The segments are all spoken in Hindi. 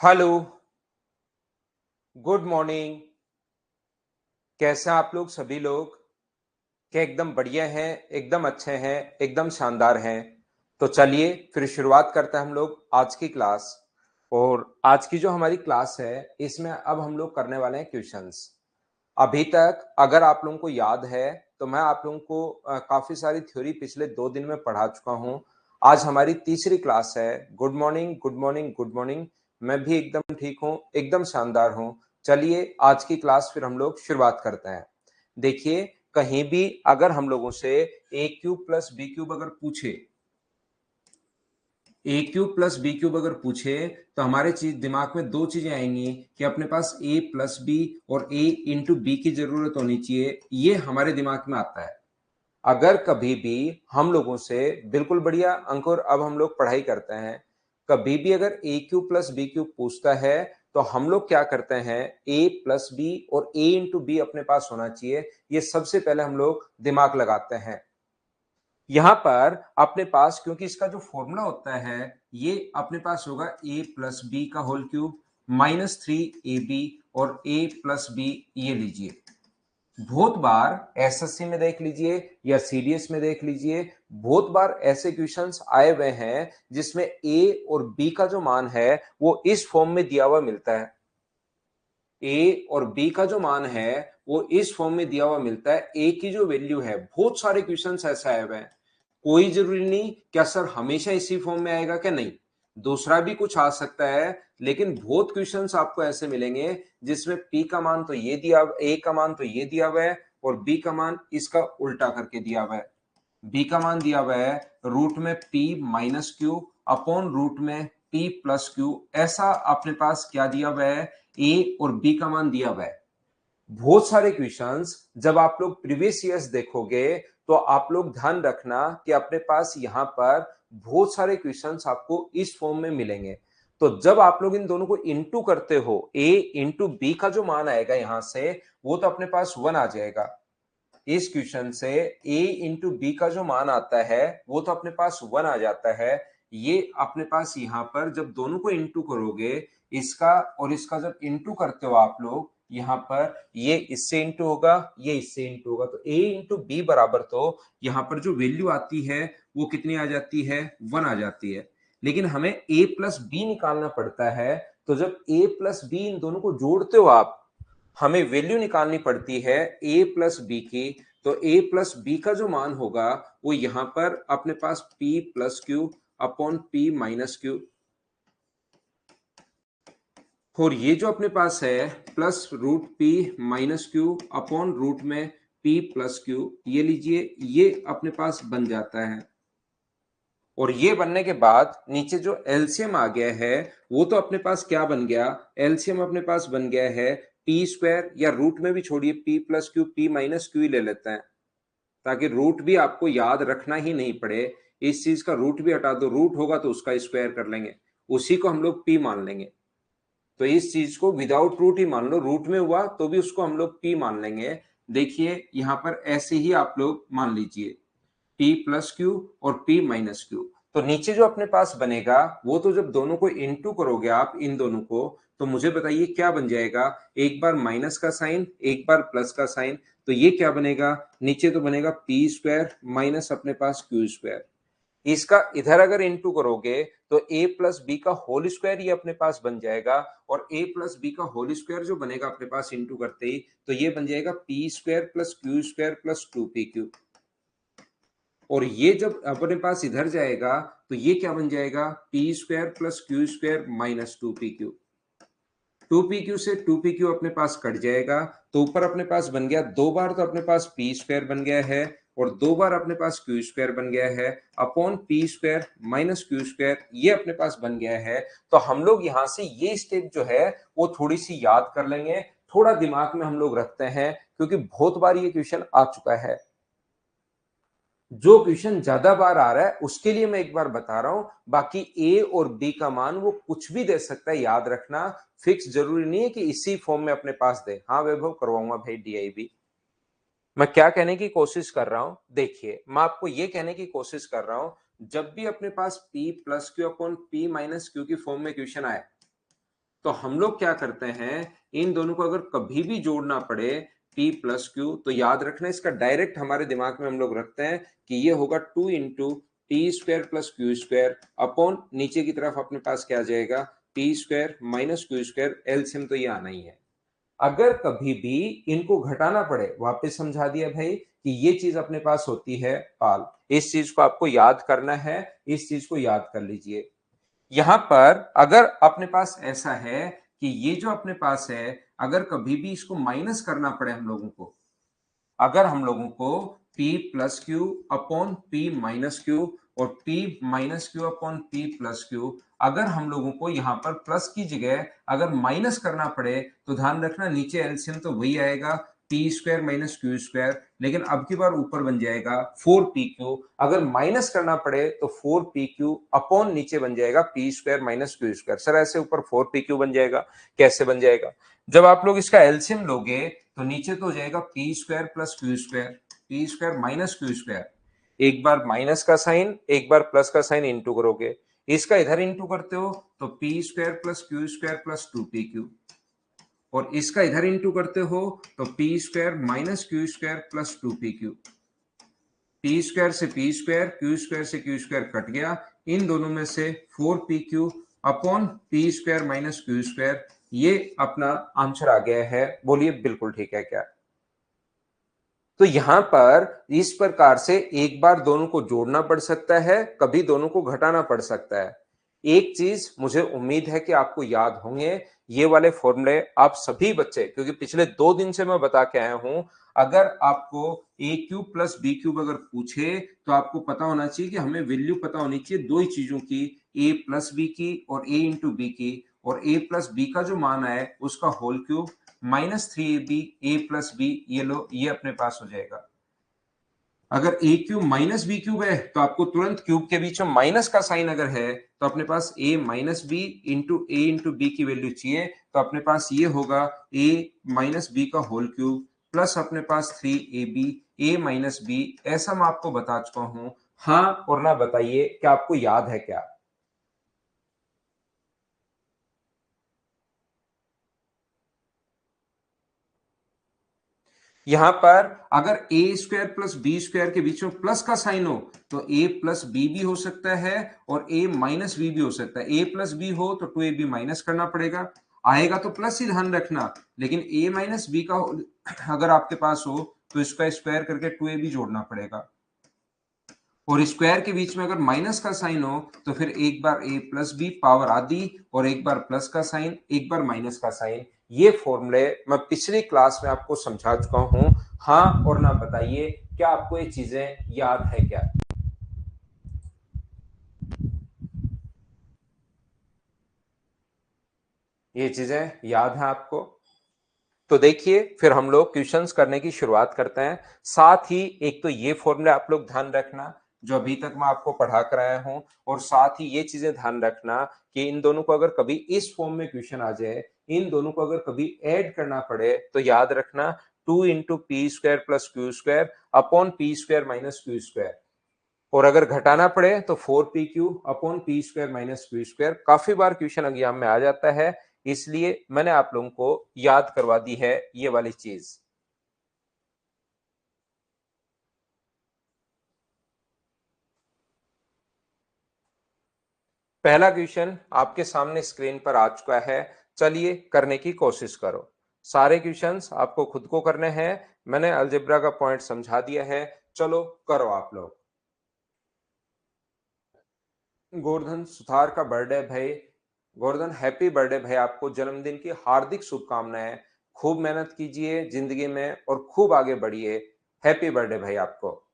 Hello, good morning. कैसे हैं आप लोग सभी लोग? क्या एकदम बढ़िया हैं, एकदम अच्छे हैं, एकदम शानदार हैं? तो चलिए फिर शुरुआत करते हैं हम लोग आज की क्लास। और आज की जो हमारी क्लास है, इसमें अब हम लोग करने वाले हैं क्वेश्चंस। अभी तक अगर आप लोगों को याद है, तो मैं आप लोगों को काफी सारी थ्योरी पिछले 2 दिन में पढ़ा चुका हूं। आज हमारी तीसरी क्लास है। Good morning, good morning, good morning. मैं भी एकदम ठीक हूं, एकदम शानदार हूं। चलिए आज की क्लास फिर हम लोग शुरुआत करते हैं। देखिए, कहीं भी अगर हम लोगों से ए क्यूब प्लस बी क्यूब अगर पूछे, ए क्यूब प्लस बी क्यूब अगर पूछे, तो हमारे चीज दिमाग में दो चीजें आएंगी कि अपने पास ए प्लस बी और ए इंटू बी की जरूरत होनी चाहिए। ये हमारे दिमाग में आता है अगर कभी भी हम लोगों से। बिल्कुल बढ़िया अंक। और अब हम लोग पढ़ाई करते हैं। कभी भी अगर ए क्यूब प्लस बी क्यूब पूछता है, तो हम लोग क्या करते हैं, ए प्लस बी और ए इंटू बी अपने पास होना चाहिए। ये सबसे पहले हम लोग दिमाग लगाते हैं। यहां पर अपने पास, क्योंकि इसका जो फॉर्मूला होता है, ये अपने पास होगा ए प्लस बी का होल क्यूब माइनस 3ab और ए प्लस बी। ये लीजिए, बहुत बार एसएससी में देख लीजिए या सीडीएस में देख लीजिए, बहुत बार ऐसे क्वेश्चंस आए हुए हैं जिसमें ए और बी का जो मान है वो इस फॉर्म में दिया हुआ मिलता है। ए और बी का जो मान है वो इस फॉर्म में दिया हुआ मिलता है। ए की जो वैल्यू है, बहुत सारे क्वेश्चंस ऐसे आए हुए हैं। कोई जरूरी नहीं क्या सर हमेशा इसी फॉर्म में आएगा, क्या नहीं, दूसरा भी कुछ आ सकता है। लेकिन बहुत क्वेश्चंस आपको ऐसे मिलेंगे जिसमें पी का मान तो ये दिया, ए का मान तो ये दिया हुआ है और बी का मान इसका उल्टा करके दिया हुआ है। बी का मान दिया हुआ है रूट में P minus Q upon root में पी प्लस क्यू। ऐसा अपने पास क्या दिया हुआ है, ए और बी का मान दिया हुआ है। बहुत सारे क्वेश्चंस जब आप लोग प्रीवियस ईयर्स देखोगे, तो आप लोग ध्यान रखना कि अपने पास यहां पर बहुत सारे क्वेश्चंस आपको इस फॉर्म में मिलेंगे। तो जब आप लोग इन दोनों को इंटू करते हो, ए इंटू बी का जो मान आएगा यहां से, वो तो अपने पास 1 आ जाएगा। इस क्वेश्चन से a इंटू बी का जो मान आता है वो तो अपने पास 1 आ जाता है। ये अपने पास यहां पर जब दोनों को इंटू करोगे, इसका और इसका जब इंटू करते हो आप लोग, यहां पर ये इससे इंटू होगा, ये इससे इंटू होगा, तो a इंटू बी बराबर, तो यहां पर जो वैल्यू आती है वो कितनी आ जाती है, 1 आ जाती है। लेकिन हमें a प्लस बी निकालना पड़ता है। तो जब a प्लस बी इन दोनों को जोड़ते हो आप, हमें वैल्यू निकालनी पड़ती है a प्लस बी की। तो a प्लस बी का जो मान होगा वो यहां पर अपने पास p plus Q upon p minus Q. और ये जो अपने पास है plus root p minus Q upon root में p प्लस क्यू, ये लीजिए, ये अपने पास बन जाता है। और ये बनने के बाद नीचे जो एलसीएम आ गया है, वो तो अपने पास क्या बन गया, एलसीएम अपने पास बन गया है पी स्क्वायर, या रूट में भी छोड़िए, P plus Q P minus Q ही ले लेते हैं, ताकि रूट भी आपको याद रखना ही नहीं पड़े। इस चीज का रूट भी हटा दो, रूट होगा तो उसका स्क्वायर कर लेंगे, उसी को हम लोग पी मान लेंगे। तो इस चीज को विदाउट रूट ही मान लो, रूट में हुआ तो भी उसको हम लोग पी मान लेंगे। देखिए यहां पर ऐसे ही आप लोग मान लीजिए, p प्लस क्यू और p माइनस क्यू। तो नीचे जो अपने पास बनेगा, वो तो जब दोनों को इंटू करोगे आप इन दोनों को, तो मुझे बताइए क्या बन जाएगा, एक बार माइनस का साइन, एक बार प्लस का साइन। तो ये क्या बनेगा, नीचे तो बनेगा पी स्क्वायर माइनस अपने पास क्यू स्क्वायर। इसका इधर अगर इंटू करोगे तो a प्लस बी का होल स्क्वायर ये अपने पास बन जाएगा। और a प्लस बी का होल स्क्वायर जो बनेगा अपने पास इंटू करते ही, तो ये बन जाएगा P square plus Q square plus 2pq। और ये जब अपने पास इधर जाएगा, तो ये क्या बन जाएगा, P square plus Q square minus 2pq। 2pq से 2pq अपने पास कट जाएगा, तो ऊपर अपने पास बन गया, दो बार तो अपने पास पी स्क्वायर बन गया है और दो बार अपने पास क्यू स्क्वायर बन गया है, upon P square minus Q square, ये अपने पास बन गया है। तो हम लोग यहां से ये स्टेप जो है वो थोड़ी सी याद कर लेंगे, थोड़ा दिमाग में हम लोग रखते हैं, क्योंकि बहुत बार ये क्वेश्चन आ चुका है। जो क्वेश्चन ज्यादा बार आ रहा है उसके लिए मैं एक बार बता रहा हूं, बाकी ए और बी का मान वो कुछ भी दे सकता है, याद रखना। फिक्स जरूरी नहीं है कि इसी फॉर्म में अपने पास दे। हाँ वैभव, करवाऊंगा भाई डीआईबी। मैं क्या कहने की कोशिश कर रहा हूं, देखिए मैं आपको ये कहने की कोशिश कर रहा हूं, जब भी अपने पास p plus Q upon p minus Q की फॉर्म में क्वेश्चन आए, तो हम लोग क्या करते हैं, इन दोनों को अगर कभी भी जोड़ना पड़े p प्लस क्यू, तो याद रखना इसका डायरेक्ट हमारे दिमाग में हम लोग रखते हैं कि ये होगा 2 into T square plus Q square upon नीचे की तरफ अपने पास क्या आ जाएगा, p square minus Q square, LCM तो ये आना ही है। अगर कभी भी इनको घटाना पड़े, वापस समझा दिया भाई कि ये चीज अपने पास होती है पाल, इस चीज को आपको याद करना है, इस चीज को याद कर लीजिए। यहां पर अगर अपने पास ऐसा है कि ये जो अपने पास है, अगर कभी भी इसको माइनस करना पड़े हम लोगों को, अगर हम लोगों को p plus Q upon p minus Q और p minus Q upon p plus Q, अगर हम लोगों को यहां पर प्लस की जगह अगर माइनस करना पड़े, तो ध्यान रखना नीचे एलसीएम तो वही आएगा P square minus Q square, लेकिन अब की बार ऊपर बन जाएगा 4pq। अगर माइनस करना पड़े तो 4pq अपॉन नीचे बन जाएगा P square minus Q square. Sir ऐसे ऊपर 4pq बन जाएगा, कैसे बन जाएगा? जब आप लोग इसका एलसीएम लोगे तो नीचे तो हो जाएगा P square plus Q square, P square minus Q square, एक बार माइनस का साइन एक बार प्लस का साइन इंटू करोगे, इसका इधर इंटू करते हो तो P square plus Q square plus 2pq, और इसका इधर इंटू करते हो तो P square minus Q square plus 2pq। P square से पी स्क्वायर, क्यू स्क्वायर से क्यू स्क्वायर कट गया, इन दोनों में से 4pq upon P square minus Q square, ये अपना आंसर आ गया है। बोलिए बिल्कुल ठीक है क्या? तो यहां पर इस प्रकार से एक बार दोनों को जोड़ना पड़ सकता है, कभी दोनों को घटाना पड़ सकता है। एक चीज मुझे उम्मीद है कि आपको याद होंगे ये वाले फॉर्मूले, आप सभी बच्चे, क्योंकि पिछले 2 दिन से मैं बता के आया हूं, अगर आपको ए क्यूब प्लस बी क्यूब अगर पूछे तो आपको पता होना चाहिए कि हमें वैल्यू पता होनी चाहिए दो ही चीजों की, ए प्लस बी की और ए इंटू बी की, और ए प्लस बी का जो मान है उसका होल क्यूब माइनस 3ab ए प्लस बी, ये लो ये अपने पास हो जाएगा। अगर ए क्यूब माइनस बी क्यूब है तो आपको तुरंत क्यूब के बीच में माइनस का साइन अगर है तो अपने पास ए माइनस बी इंटू बी की वैल्यू चाहिए, तो अपने पास ये होगा ए माइनस बी का होल क्यूब प्लस अपने पास 3ab ए माइनस बी। ऐसा मैं आपको बता चुका हूं। हाँ और ना बताइए क्या आपको याद है क्या? यहां पर अगर ए स्क्वायर प्लस बी स्क्वायर के बीच में प्लस का साइन हो तो ए प्लस बी भी हो सकता है और ए माइनस बी भी हो सकता है। ए प्लस बी हो तो 2ab माइनस करना पड़ेगा, आएगा तो प्लस ही ध्यान रखना, लेकिन ए माइनस बी का अगर आपके पास हो तो इसका स्क्वायर करके 2ab जोड़ना पड़ेगा, और स्क्वायर के बीच में अगर माइनस का साइन हो तो फिर एक बार ए प्लस बी पावर आदि और एक बार प्लस का साइन एक बार माइनस का साइन। ये फॉर्मूले मैं पिछली क्लास में आपको समझा चुका हूं। हाँ और ना बताइए क्या आपको ये चीजें याद है क्या? ये चीजें याद है आपको? तो देखिए फिर हम लोग क्वेश्चंस करने की शुरुआत करते हैं। साथ ही एक तो ये फॉर्मूला आप लोग ध्यान रखना जो अभी तक मैं आपको पढ़ा कर आया हूं, और साथ ही ये चीजें ध्यान रखना कि इन दोनों को अगर कभी इस फॉर्म में क्वेश्चन आ जाए, इन दोनों को अगर कभी ऐड करना पड़े तो याद रखना 2 into P square plus Q square upon P square minus Q square, और अगर घटाना पड़े तो 4pq upon P square minus Q square. काफी बार क्वेश्चन एग्जाम में आ जाता है, इसलिए मैंने आप लोगों को याद करवा दी है ये वाली चीज। पहला क्वेश्चन आपके सामने स्क्रीन पर आ चुका है, चलिए करने की कोशिश करो। सारे क्वेश्चंस आपको खुद को करने हैं, मैंने अलजेब्रा का पॉइंट समझा दिया है, चलो करो आप लोग। गोवर्धन सुथार का बर्थडे भाई, गोवर्धन हैप्पी बर्थडे भाई, आपको जन्मदिन की हार्दिक शुभकामनाएं। खूब मेहनत कीजिए जिंदगी में और खूब आगे बढ़िए। हैप्पी बर्थडे भाई आपको।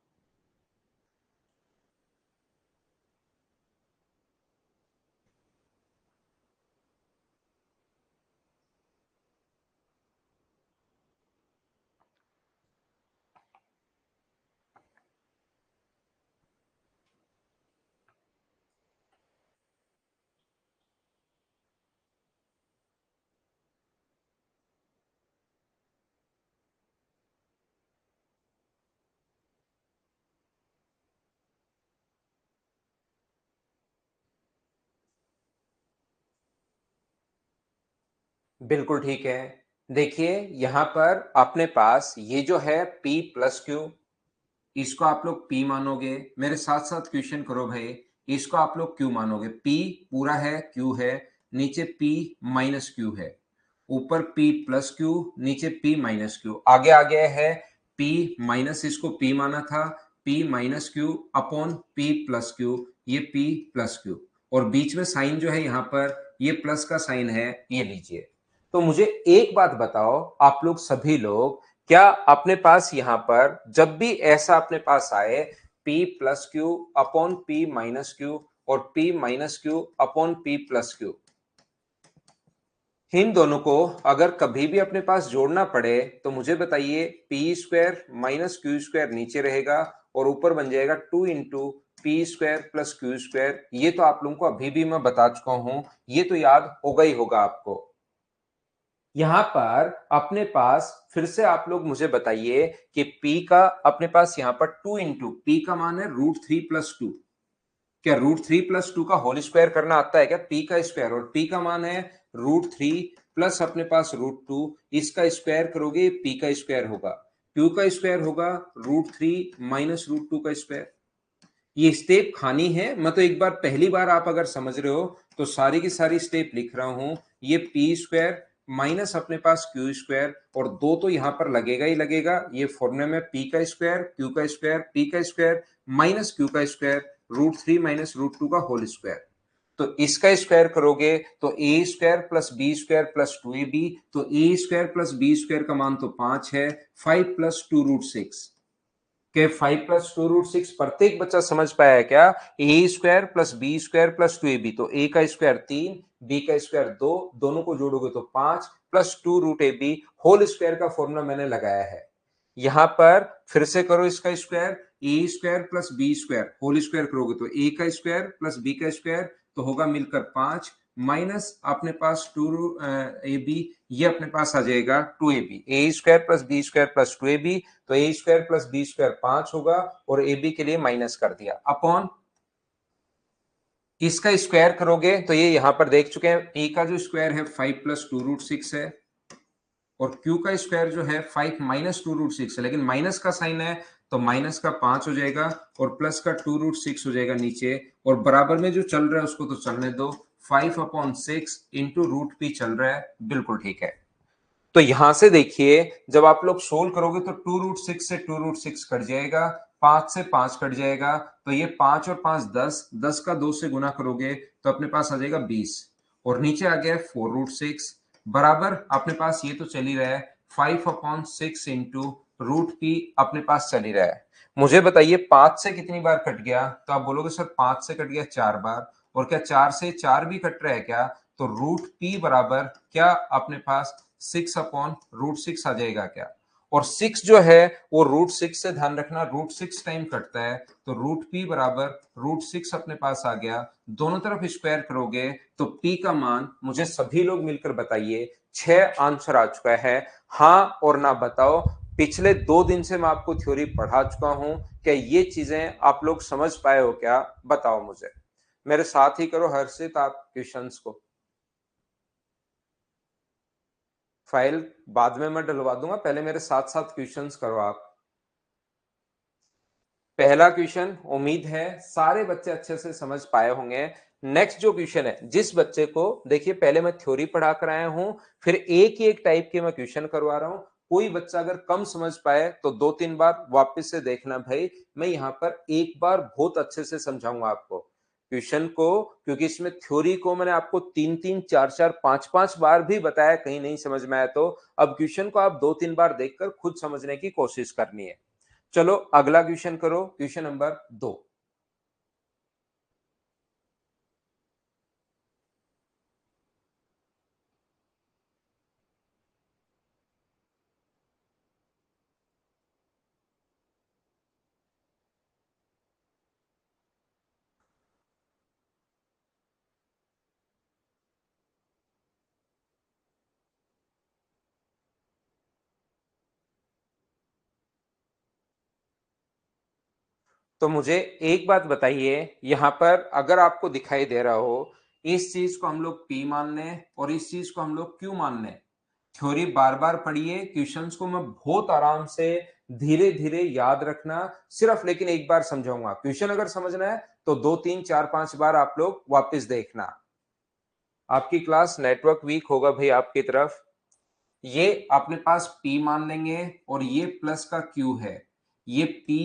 बिल्कुल ठीक है। देखिए यहाँ पर अपने पास ये जो है p प्लस क्यू, इसको आप लोग p मानोगे। मेरे साथ साथ क्वेश्चन करो भाई, इसको आप लोग q मानोगे। p पूरा है, q है, नीचे p माइनस क्यू है, ऊपर p प्लस क्यू, नीचे p माइनस क्यू। आगे आ गया है p माइनस, इसको p माना था, p minus Q upon p plus Q, ये p प्लस क्यू। और बीच में साइन जो है यहाँ पर ये प्लस का साइन है, ये लीजिए। तो मुझे एक बात बताओ आप लोग सभी लोग, क्या अपने पास यहां पर जब भी ऐसा अपने पास आए p plus Q upon p minus Q और p minus Q upon p plus Q, इन दोनों को अगर कभी भी अपने पास जोड़ना पड़े तो मुझे बताइए P square minus Q square नीचे रहेगा और ऊपर बन जाएगा 2 into P square plus Q square. ये तो आप लोगों को अभी भी मैं बता चुका हूं, ये तो याद होगा ही होगा आपको। यहां पर अपने पास फिर से आप लोग मुझे बताइए कि p का अपने पास यहां पर 2 इंटू पी का मान है √3 + 2। क्या √3 + 2 का होल स्क्वायर करना आता है क्या? p का स्क्वायर, और p का मान है √3 प्लस अपने पास √2, इसका स्क्वायर करोगे p का स्क्वायर होगा, q का स्क्वायर होगा √3 माइनस √2 का स्क्वायर। ये स्टेप खानी है, मैं तो एक बार पहली बार आप अगर समझ रहे हो तो सारी की सारी स्टेप लिख रहा हूं। ये पी स्क्वायर माइनस अपने पास क्यू स्क्वायर, और दो तो यहां पर लगेगा ही लगेगा। ये फॉर्मूले में पी का स्क्वायर, क्यू का स्क्वायर, पी का स्क्वायर माइनस क्यू का स्क्वायर, √3 माइनस √2 का होल स्क्वायर। तो इसका स्क्वायर करोगे तो A square plus B square plus 2ab, तो A square plus B square का मान तो 5 है, 5 प्लस 2√6 के 5 प्लस 2√6। प्रत्येक बच्चा समझ पाया है क्या? A square plus B square plus 2ab, तो ए का स्क्वायर 3, बी का स्क्वायर 2, दोनों को जोड़ोगे तो 5 प्लस 2√ab होल स्क्वायर का फॉर्मूला मैंने लगाया है। यहां पर फिर से करो इसका square, A square plus B square whole square करोगे तो ए का स्क्वायर प्लस बी का स्क्वायर, तो होगा मिलकर 5 माइनस अपने पास 2ab, ये अपने पास आ जाएगा 2ab। A square plus B square plus 2ab, तो A square plus B square 5 होगा और ए बी के लिए माइनस कर दिया, अपॉन इसका स्क्वायर करोगे तो ये यहां पर देख चुके हैं, ए का जो स्क्वायर है 5 प्लस 2√6 है, और q का स्क्वायर जो है 5 माइनस 2√6 है, लेकिन माइनस का साइन है तो माइनस का 5 हो जाएगा और प्लस का 2√6 हो जाएगा नीचे, और बराबर में जो चल रहा है उसको तो चलने दो, 5/6 इंटू √p चल रहा है। बिल्कुल ठीक है। तो यहां से देखिए जब आप लोग सोल्व करोगे तो 2√6 से 2√6 कट जाएगा, 5 से 5 कट जाएगा, तो ये 5 और 5 10, 10 का 2 से गुना करोगे तो अपने पास आ जाएगा 20, और नीचे आ गया 4√6 बराबर अपने पास ये तो चल ही रहा है 5/6 इंटू √p अपने पास चल ही रहा है। मुझे बताइए 5 से कितनी बार कट गया? तो आप बोलोगे सर 5 से कट गया 4 बार, और क्या 4 से 4 भी कट रहा है क्या? तो √p बराबर क्या अपने पास 6/√6 आ जाएगा क्या? और 6 जो है वो √6 से, ध्यान रखना √6 टाइम कटता है, तो √p बराबर √6 अपने पास आ गया। दोनों तरफ स्क्वायर करोगे तो p का मान मुझे सभी लोग मिलकर बताइए, 6 आंसर आ चुका है। हाँ और ना बताओ। पिछले 2 दिन से मैं आपको थ्योरी पढ़ा चुका हूं, क्या ये चीजें आप लोग समझ पाए हो क्या? बताओ मुझे। मेरे साथ ही करो हर्षित आप क्वेश्चंस को। फाइल बाद में मैं डलवा दूंगा, पहले मेरे साथ साथ क्वेश्चंस करो आप। पहला क्वेश्चन उम्मीद है सारे बच्चे अच्छे से समझ पाए होंगे। नेक्स्ट जो क्वेश्चन है, जिस बच्चे को देखिए पहले मैं थ्योरी पढ़ा कर आया हूं, फिर एक ही एक टाइप के मैं क्वेश्चन करवा रहा हूं। कोई बच्चा अगर कम समझ पाए तो 2-3 बार वापस से देखना भाई, मैं यहां पर एक बार बहुत अच्छे से समझाऊंगा आपको क्वेश्चन को, क्योंकि इसमें थ्योरी को मैंने आपको 3-3 4-4 5-5 बार भी बताया, कहीं नहीं समझ में आया तो अब क्वेश्चन को आप 2-3 बार देखकर खुद समझने की कोशिश करनी है। चलो अगला क्वेश्चन करो, क्वेश्चन नंबर 2। तो मुझे एक बात बताइए, यहां पर अगर आपको दिखाई दे रहा हो इस चीज को हम लोग P मान लें और इस चीज को हम लोग Q मान लें। थ्योरी बार बार पढ़िए, क्वेश्चंस को मैं बहुत आराम से धीरे धीरे याद रखना, सिर्फ लेकिन एक बार समझाऊंगा। क्वेश्चन अगर समझना है तो 2 3 4 5 बार आप लोग वापस देखना। आपकी क्लास नेटवर्क वीक होगा भाई आपकी तरफ। ये अपने पास P मान लेंगे और ये प्लस का Q है, ये P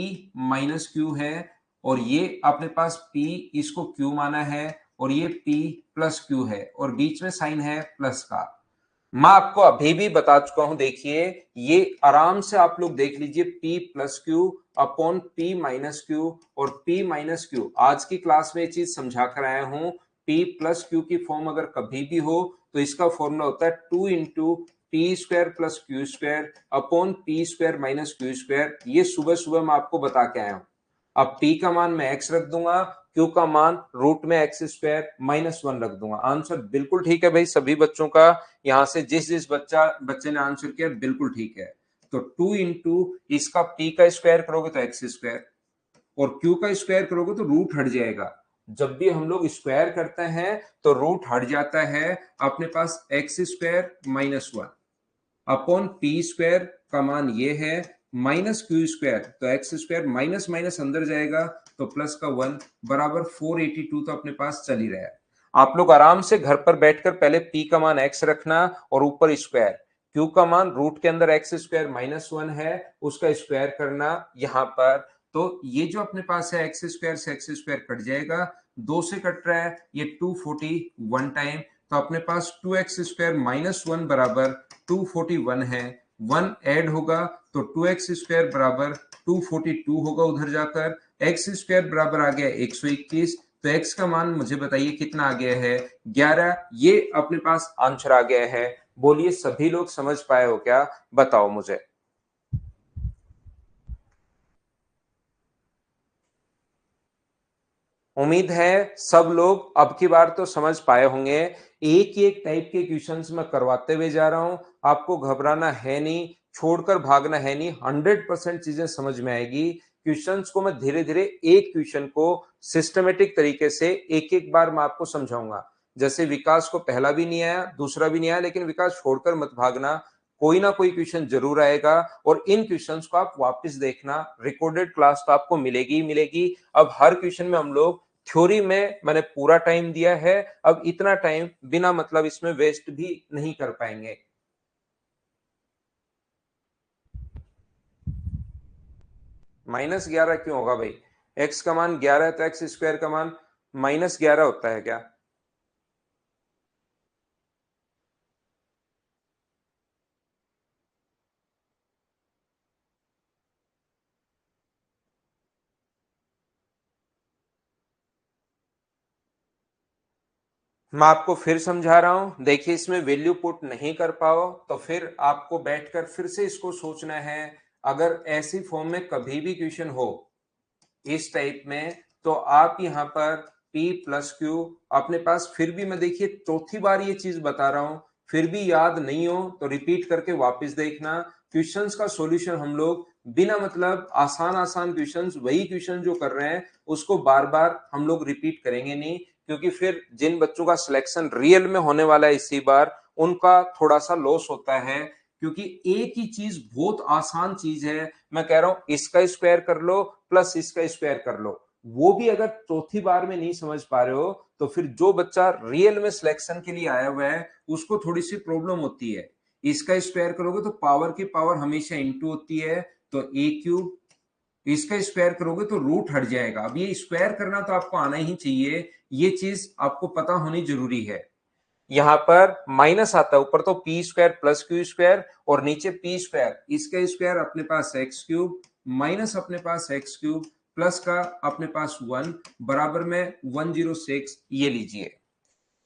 माइनस Q है, और ये अपने पास P इसको Q माना है और ये P प्लस Q है और बीच में साइन है प्लस का। मैं आपको अभी भी बता चुका हूं, देखिए ये आराम से आप लोग देख लीजिए, P plus Q upon P minus Q और P माइनस Q। आज की क्लास में ये चीज समझा कर आया हूं। P प्लस Q की फॉर्म अगर कभी भी हो तो इसका फॉर्मूला होता है 2 into P square plus Q square upon P square minus Q square. ये सुबह सुबह मैं आपको बता के आया हूं। अब P का मान मैं x रख दूंगा, Q का मान रूट में एक्स स्क्वायर माइनस 1 रख दूंगा। आंसर बिल्कुल ठीक है भाई सभी बच्चों का। यहां से जिस बच्चे ने आंसर किया बिल्कुल ठीक है। तो 2 इंटू इसका P का स्क्वायर करोगे तो एक्स स्क्वायर और Q का स्क्वायर करोगे तो रूट हट जाएगा। जब भी हम लोग स्क्वायर करते हैं तो रूट हट जाता है, अपने पास X square minus 1 upon P square का मान ये है माइनस क्यू स्क्वायर, तो एक्स स्क्वायर माइनस माइनस अंदर जाएगा तो प्लस का 1 बराबर 482। तो अपने पास चल ही रहा है। आप लोग आराम से घर पर बैठकर पहले पी का मान एक्स रखना और ऊपर स्क्वायर, क्यू का मान रूट के अंदर एक्स स्क्वायर माइनस 1 है उसका स्क्वायर करना यहां पर। तो ये जो अपने पास है एक्स स्क्वायर से एक्स स्क्वायर कट जाएगा, 2 से कट रहा है, ये 241 टाइम, तो अपने पास 2x स्क्वायर माइनस 1 बराबर 241 है। 1 ऐड होगा तो 2x स्क्वायर बराबर 242 होगा उधर जाकर, x स्क्वायर बराबर आ गया 121। तो x का मान मुझे बताइए कितना आ गया है, 11। ये अपने पास आंसर आ गया है। बोलिए सभी लोग समझ पाए हो क्या, बताओ मुझे। उम्मीद है सब लोग अब की बार तो समझ पाए होंगे। एक ही एक टाइप के क्वेश्चंस मैं करवाते हुए जा रहा हूं, आपको घबराना है नहीं, छोड़कर भागना है नहीं, 100% चीजें समझ में आएगी। क्वेश्चंस को मैं धीरे धीरे एक क्वेश्चन को सिस्टमेटिक तरीके से एक एक बार मैं आपको समझाऊंगा। जैसे विकास को पहला भी नहीं आया दूसरा भी नहीं आया, लेकिन विकास छोड़कर मत भागना, कोई ना कोई क्वेश्चन जरूर आएगा और इन क्वेश्चंस को आप वापस देखना। रिकॉर्डेड क्लास तो आपको मिलेगी ही मिलेगी। अब हर क्वेश्चन में हम लोग थ्योरी में मैंने पूरा टाइम दिया है, अब इतना टाइम बिना मतलब इसमें वेस्ट भी नहीं कर पाएंगे। -11 क्यों होगा भाई, x का मान 11 है तो एक्स स्क्वायर का मान -11 होता है क्या? मैं आपको फिर समझा रहा हूं, देखिए इसमें वैल्यू पुट नहीं कर पाओ तो फिर आपको बैठकर फिर से इसको सोचना है। अगर ऐसी फॉर्म में कभी भी क्वेश्चन हो इस टाइप में तो आप यहां पर P प्लस क्यू अपने पास, फिर भी मैं देखिए चौथी बार ये चीज बता रहा हूं, फिर भी याद नहीं हो तो रिपीट करके वापस देखना। क्वेश्चंस का सॉल्यूशन हम लोग बिना मतलब आसान आसान क्वेश्चंस, वही क्वेश्चन जो कर रहे हैं उसको बार बार हम लोग रिपीट करेंगे नहीं, क्योंकि फिर जिन बच्चों का सिलेक्शन रियल में होने वाला है इसी बार उनका थोड़ा सा लॉस होता है। क्योंकि एक ही चीज बहुत आसान चीज है, मैं कह रहा हूं इसका स्क्वायर कर लो प्लस इसका स्क्वायर कर लो, वो भी अगर चौथी बार में नहीं समझ पा रहे हो तो फिर जो बच्चा रियल में सिलेक्शन के लिए आया हुआ है उसको थोड़ी सी प्रॉब्लम होती है। इसका स्क्वायर करोगे तो पावर की पावर हमेशा इंटू होती है, तो ए क्यूब, इसका स्क्वायर करोगे तो रूट हट जाएगा। अब ये स्क्वायर करना तो आपको आना ही चाहिए, ये चीज आपको पता होनी जरूरी है। यहां पर माइनस आता है, ऊपर तो P square plus Q square और नीचे पी स्क्वायर, इसका स्क्वायर अपने पास एक्स क्यूब माइनस अपने पास एक्स क्यूब प्लस का अपने पास 1 बराबर में 106। ये लीजिए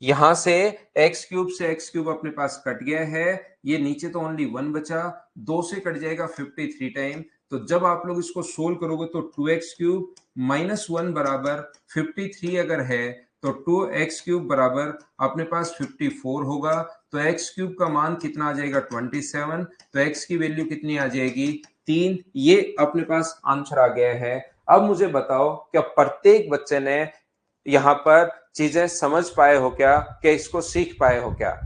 यहां से एक्स क्यूब अपने पास कट गया है, ये नीचे तो ओनली 1 बचा, 2 से कट जाएगा 53 टाइम। तो जब आप लोग इसको सोल्व करोगे तो 2x क्यूब माइनस 1 बराबर 53 अगर है तो 2x क्यूब बराबर अपने पास 54 होगा। तो x क्यूब का मान कितना आ जाएगा 27, तो x की वैल्यू कितनी आ जाएगी 3। ये अपने पास आंसर आ गया है। अब मुझे बताओ क्या प्रत्येक बच्चे ने यहाँ पर चीजें समझ पाए हो क्या इसको सीख पाए हो क्या?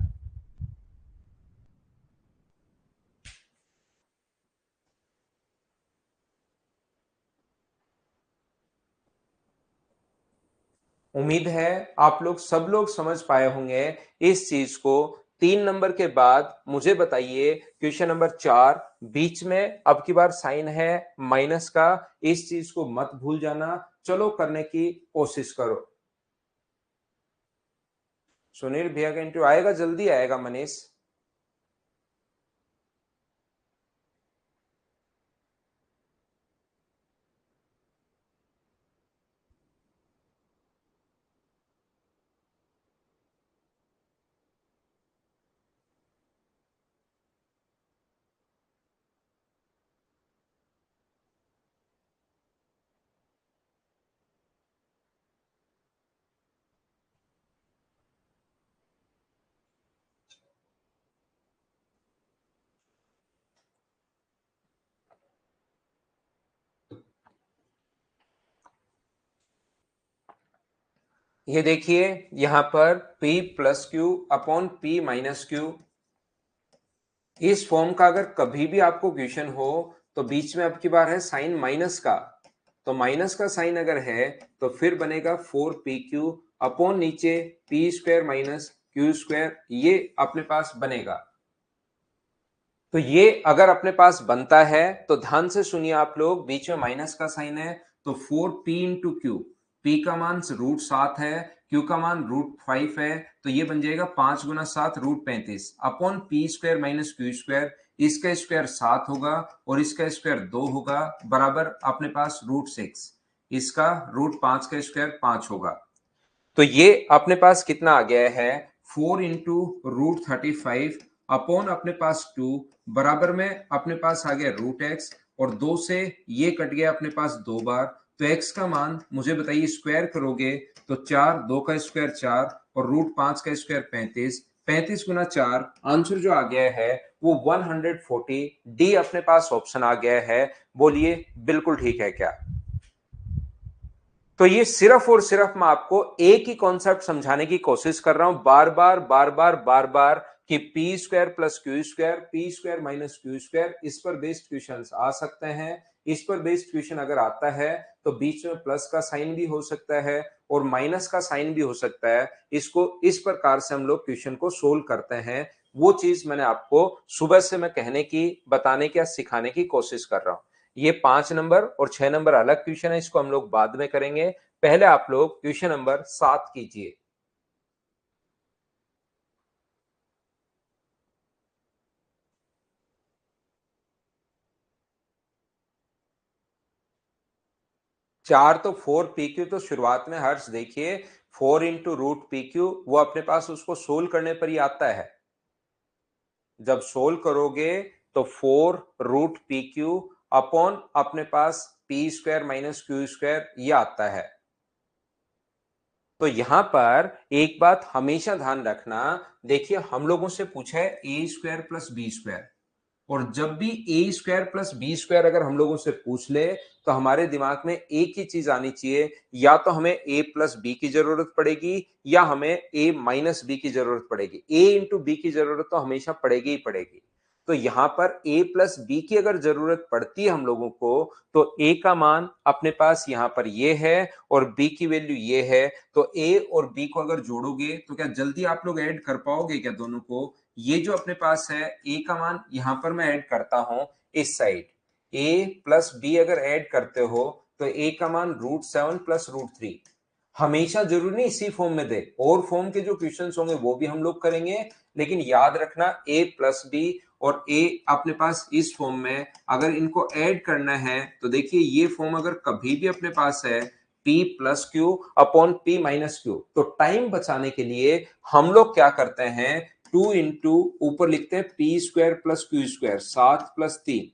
उम्मीद है आप लोग सब लोग समझ पाए होंगे इस चीज को। 3 नंबर के बाद मुझे बताइए क्वेश्चन नंबर 4, बीच में अब की बार साइन है माइनस का, इस चीज को मत भूल जाना। चलो करने की कोशिश करो। सुनील भैया का इंटरव्यू आएगा, जल्दी आएगा मनीष। ये देखिए यहां पर p plus Q upon p minus Q, इस फॉर्म का अगर कभी भी आपको क्वेश्चन हो तो बीच में अब की बार है साइन माइनस का, तो माइनस का साइन अगर है तो फिर बनेगा 4pq अपॉन नीचे p square minus Q square, ये अपने पास बनेगा। तो ये अगर अपने पास बनता है तो ध्यान से सुनिए आप लोग, बीच में माइनस का साइन है तो 4p इंटू क्यू, p का मान √7 है, q का मान √5 है, तो ये बन जाएगा 5 गुना 7 √35 upon p square minus Q square, इसका स्क्वायर 7 होगा और इसका स्क्वायर 2 होगा, बराबर अपने पास √6, इसका √5 का स्क्वायर 5 होगा। तो ये अपने पास कितना आ गया है 4 इंटू √35 अपॉन अपने पास 2, बराबर में अपने पास आ गया √x, और 2 से ये कट गया अपने पास 2 बार, तो x का मान मुझे बताइए स्क्वायर करोगे तो 4, 2 का स्क्वायर 4 और √5 का स्क्वायर 35, 35 गुना 4, आंसर जो आ गया है वो 140। डी अपने पास ऑप्शन आ गया है। बोलिए बिल्कुल ठीक है क्या? तो ये सिर्फ और सिर्फ मैं आपको एक ही कॉन्सेप्ट समझाने की कोशिश कर रहा हूं, बार बार बार बार बार बार, कि P square plus Q square, P square minus Q square, इस पर बेस्ड क्वेश्चन आ सकते हैं। इस पर बेस्ड क्वेश्चन अगर आता है तो बीच में प्लस का साइन भी हो सकता है और माइनस का साइन भी हो सकता है। इसको इस प्रकार से हम लोग क्वेश्चन को सोल्व करते हैं। वो चीज मैंने आपको सुबह से मैं कहने की, बताने की, सिखाने की कोशिश कर रहा हूं। ये 5 नंबर और 6 नंबर अलग क्वेश्चन है, इसको हम लोग बाद में करेंगे। पहले आप लोग क्वेश्चन नंबर 7 कीजिए। चार तो 4pq, तो शुरुआत में हर्ष देखिए 4 इंटू √pq, वो अपने पास उसको सोल्व करने पर ही आता है। जब सोल्व करोगे तो 4 √pq अपॉन अपने पास p square minus Q square, ये आता है। तो यहां पर एक बात हमेशा ध्यान रखना, देखिए हम लोगों से पूछा है A square plus B square, और जब भी ए स्क्वायर प्लस बी स्क्वायर अगर हम लोगों से पूछ ले तो हमारे दिमाग में एक ही चीज आनी चाहिए, या तो हमें ए प्लस बी की जरूरत पड़ेगी या हमें ए माइनस बी की जरूरत पड़ेगी। ए इंटू बी की जरूरत तो हमेशा पड़ेगी ही पड़ेगी। तो यहां पर ए प्लस बी की अगर जरूरत पड़ती है हम लोगों को, तो ए का मान अपने पास यहां पर ये है और बी की वैल्यू ये है, तो ए और बी को अगर जोड़ोगे तो क्या जल्दी आप लोग ऐड कर पाओगे क्या दोनों को? ये जो अपने पास है ए का मान यहां पर मैं ऐड करता हूं इस साइड, ए प्लस बी अगर ऐड करते हो तो ए का मान √7 प्लस √3। हमेशा जरूरी नहीं इसी फॉर्म में दे, और फॉर्म के जो क्वेश्चंस होंगे वो भी हम लोग करेंगे, लेकिन याद रखना ए प्लस बी और ए अपने पास इस फॉर्म में अगर इनको ऐड करना है तो देखिए ये फॉर्म अगर कभी भी अपने पास है P plus Q upon P minus Q, तो टाइम बचाने के लिए हम लोग क्या करते हैं 2 इंटू ऊपर लिखते हैं P square plus Q square 7 plus 3,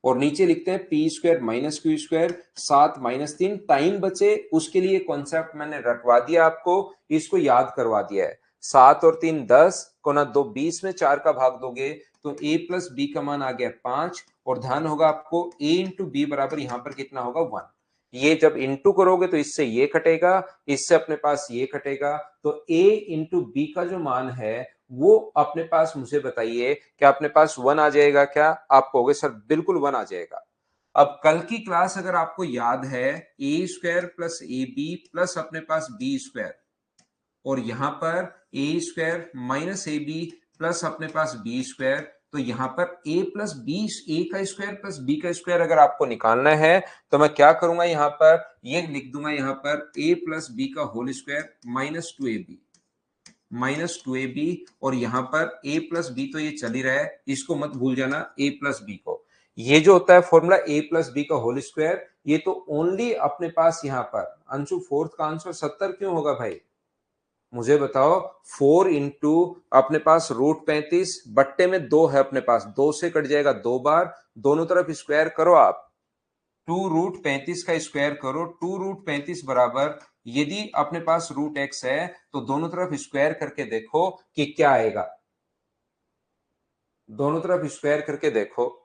और नीचे लिखते हैं P square minus Q square 7 minus 3, time बचे उसके लिए कॉन्सेप्ट मैंने रटवा दिया आपको, इसको याद करवा दिया है। 7 और 3 10, कोना 2 20 में 4 का भाग दोगे तो a प्लस बी का मान आ गया 5, और ध्यान होगा आपको a इंटू बी बराबर यहां पर कितना होगा 1। ये जब इंटू करोगे तो इससे ये कटेगा, इससे अपने पास ये कटेगा, तो a इंटू बी का जो मान है वो अपने पास, मुझे बताइए क्या अपने पास 1 आ जाएगा क्या? आप कहोगे सर बिल्कुल 1 आ जाएगा। अब कल की क्लास अगर आपको याद है, A square plus A B plus अपने पास बी स्क्वायर, और यहां पर A square minus A B plus अपने पास बी स्क्वायर, तो यहां पर ए प्लस बी, ए का स्क्वायर प्लस बी का स्क्वायर अगर आपको निकालना है तो मैं क्या करूंगा, यहां पर ये लिख दूंगा, यहां पर ए प्लस बी का whole square minus two A B, minus two A B, और यहां पर ए प्लस बी तो ये चल ही रहा है, इसको मत भूल जाना ए प्लस बी को। ये जो होता है फॉर्मूला ए प्लस बी का होल स्क्वायर, ये तो ओनली अपने पास यहां पर, अंशु फोर्थ का आंसर 70 क्यों होगा भाई? मुझे बताओ, 4 इंटू अपने पास रूट 35 बट्टे में 2 है अपने पास, 2 से कट जाएगा 2 बार, दोनों तरफ स्क्वायर करो आप, 2 रूट 35 का स्क्वायर करो, 2 रूट 35 बराबर, यदि अपने पास रूट एक्स है तो दोनों तरफ स्क्वायर करके देखो कि क्या आएगा, दोनों तरफ स्क्वायर करके देखो,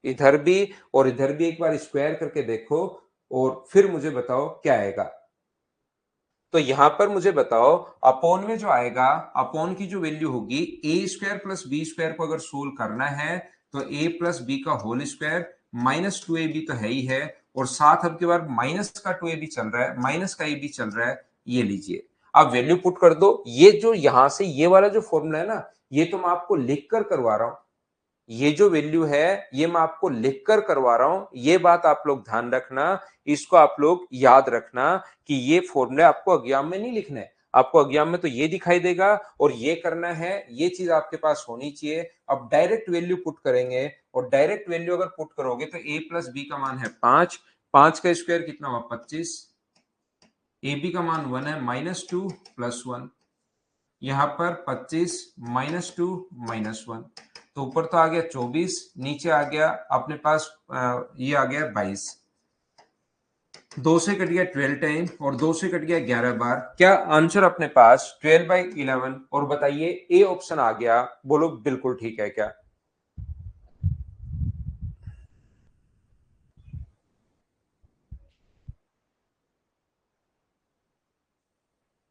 इधर भी और इधर भी एक बार स्क्वायर करके देखो, और फिर मुझे बताओ क्या आएगा। तो यहां पर मुझे बताओ अपॉन में जो आएगा, अपॉन की जो वैल्यू होगी, A square plus B square को अगर सोल्व करना है तो ए प्लस बी का whole square minus two A B तो है ही है, और साथ अब की बार माइनस का टू ए बी चल रहा है, माइनस का ए बी चल रहा है, ये लीजिए आप वैल्यू पुट कर दो। ये जो यहां से ये वाला जो फॉर्मूला है ना, ये तो मैं आपको लिख कर करवा रहा हूं, ये जो वैल्यू है ये मैं आपको लिखकर करवा रहा हूं, ये बात आप लोग ध्यान रखना, इसको आप लोग याद रखना कि ये फॉर्मूले आपको एग्जाम में नहीं लिखने, आपको एग्जाम में तो ये दिखाई देगा और ये करना है, ये चीज आपके पास होनी चाहिए। अब डायरेक्ट वैल्यू पुट करेंगे, और डायरेक्ट वैल्यू अगर पुट करोगे तो a प्लस बी का मान है 5, 5 का स्क्वायर कितना हुआ 25, ए बी का मान 1 है, माइनस टू प्लस 1, यहां पर 25 माइनस टू माइनस 1, तो ऊपर तो आ गया 24, नीचे आ गया अपने पास ये आ गया 22, 2 से कट गया 12 टाइम और 2 से कट गया 11 बार, क्या आंसर अपने पास 12/11, और बताइए ए ऑप्शन आ गया, बोलो बिल्कुल ठीक है क्या?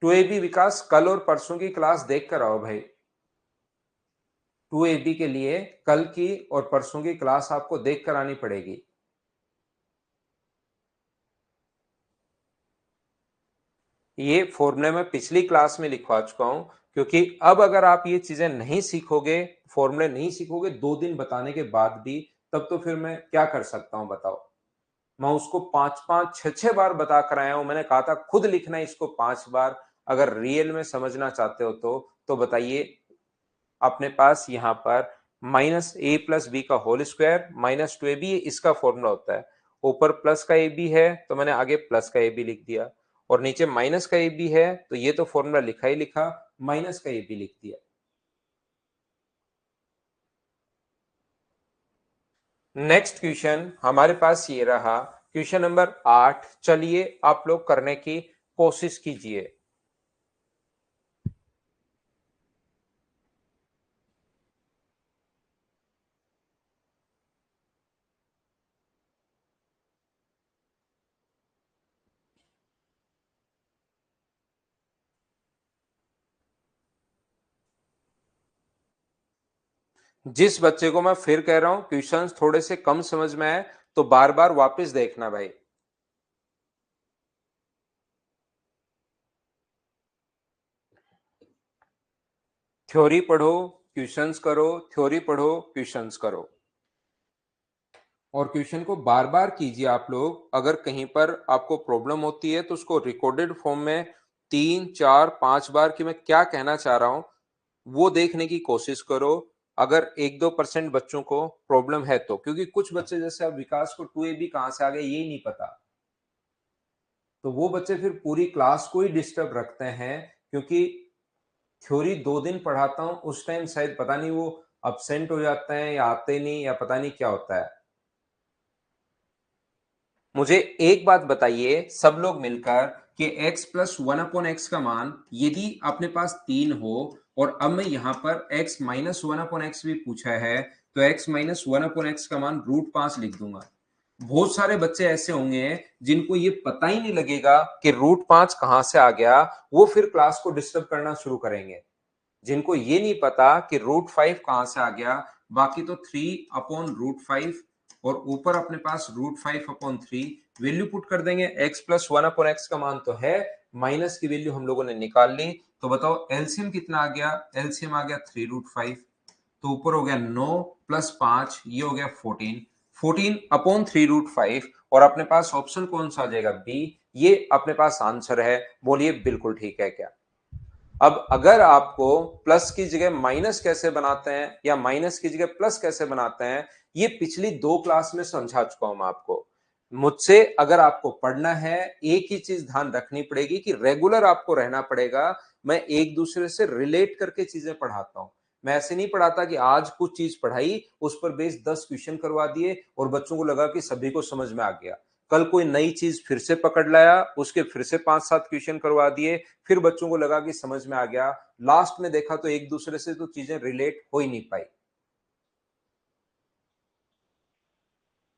टू ए बी विकास कल और परसों की क्लास देख कर आओ भाई, टू ए बी के लिए कल की और परसों की क्लास आपको देख कर आनी पड़ेगी। ये फॉर्मूले मैं पिछली क्लास में लिखवा चुका हूं, क्योंकि अब अगर आप ये चीजें नहीं सीखोगे, फॉर्मूले नहीं सीखोगे 2 दिन बताने के बाद भी, तब तो फिर मैं क्या कर सकता हूं बताओ? मैं उसको 5-5 6-6 बार बता कर आया हूं, मैंने कहा था खुद लिखना है इसको 5 बार, अगर रियल में समझना चाहते हो तो बताइए। अपने पास यहाँ पर माइनस ए प्लस बी का whole square minus two A B, इसका फॉर्मूला होता है, ऊपर प्लस का ए बी है तो मैंने आगे प्लस का ए बी लिख दिया, और नीचे माइनस का ए बी है तो ये तो फॉर्मूला लिखा ही लिखा, माइनस का ए बी लिख दिया। नेक्स्ट क्वेश्चन हमारे पास ये रहा, क्वेश्चन नंबर 8, चलिए आप लोग करने की कोशिश कीजिए। जिस बच्चे को मैं फिर कह रहा हूं क्वेश्चंस थोड़े से कम समझ में आए तो बार बार वापस देखना भाई। थ्योरी पढ़ो, क्वेश्चंस करो, थ्योरी पढ़ो, क्वेश्चंस करो, और क्वेश्चन को बार बार कीजिए आप लोग। अगर कहीं पर आपको प्रॉब्लम होती है तो उसको रिकॉर्डेड फॉर्म में 3 4 5 बार कि मैं क्या कहना चाह रहा हूं वो देखने की कोशिश करो, अगर 1-2% बच्चों को प्रॉब्लम है तो, क्योंकि कुछ बच्चे जैसे अब विकास को 2AB कहां से आ गए यही नहीं पता, तो वो बच्चे फिर पूरी क्लास को ही डिस्टर्ब रखते हैं, क्योंकि थ्योरी 2 दिन पढ़ाता हूं उस टाइम शायद पता नहीं वो अब्सेंट हो जाते हैं या आते नहीं या पता नहीं क्या होता है। मुझे एक बात बताइए सब लोग मिलकर कि x प्लस 1/x का मान यदि अपने पास 3 हो, और अब मैं यहां पर x माइनस 1/x भी पूछा है, तो x माइनस 1/x का मान √5 लिख दूंगा। बहुत सारे बच्चे ऐसे होंगे जिनको ये पता ही नहीं लगेगा कि √5 कहां से आ गया, वो फिर क्लास को डिस्टर्ब करना शुरू करेंगे। जिनको ये नहीं पता कि √5 कहां से आ गया, बाकी तो 3/√5 और ऊपर अपने पास √5/3 वैल्यू पुट कर देंगे। x प्लस 1/x का मान तो है, माइनस की वैल्यू हम लोगों ने निकाल ली। तो बताओ एलसीएम कितना आ गया? एलसीएम आ गया 3√5, तो ऊपर हो गया 9 प्लस 5, ये हो गया 14, 14/3√5। और अपने पास ऑप्शन कौन सा आ जाएगा? बी। ये अपने पास आंसर है। बोलिए बिल्कुल ठीक है क्या? अब अगर आपको प्लस की जगह माइनस कैसे बनाते हैं या माइनस की जगह प्लस कैसे बनाते हैं, ये पिछली 2 क्लास में समझा चुका हूं मैं आपको। मुझसे अगर आपको पढ़ना है, एक ही चीज ध्यान रखनी पड़ेगी कि रेगुलर आपको रहना पड़ेगा। मैं एक दूसरे से रिलेट करके चीजें पढ़ाता हूं। मैं ऐसे नहीं पढ़ाता कि आज कुछ चीज पढ़ाई, उस पर बेस 10 क्वेश्चन करवा दिए और बच्चों को लगा कि सभी को समझ में आ गया। कल कोई नई चीज फिर से पकड़ लाया, उसके फिर से 5-7 क्वेश्चन करवा दिए, फिर बच्चों को लगा कि समझ में आ गया। लास्ट में देखा तो एक दूसरे से तो चीजें रिलेट हो ही नहीं पाई।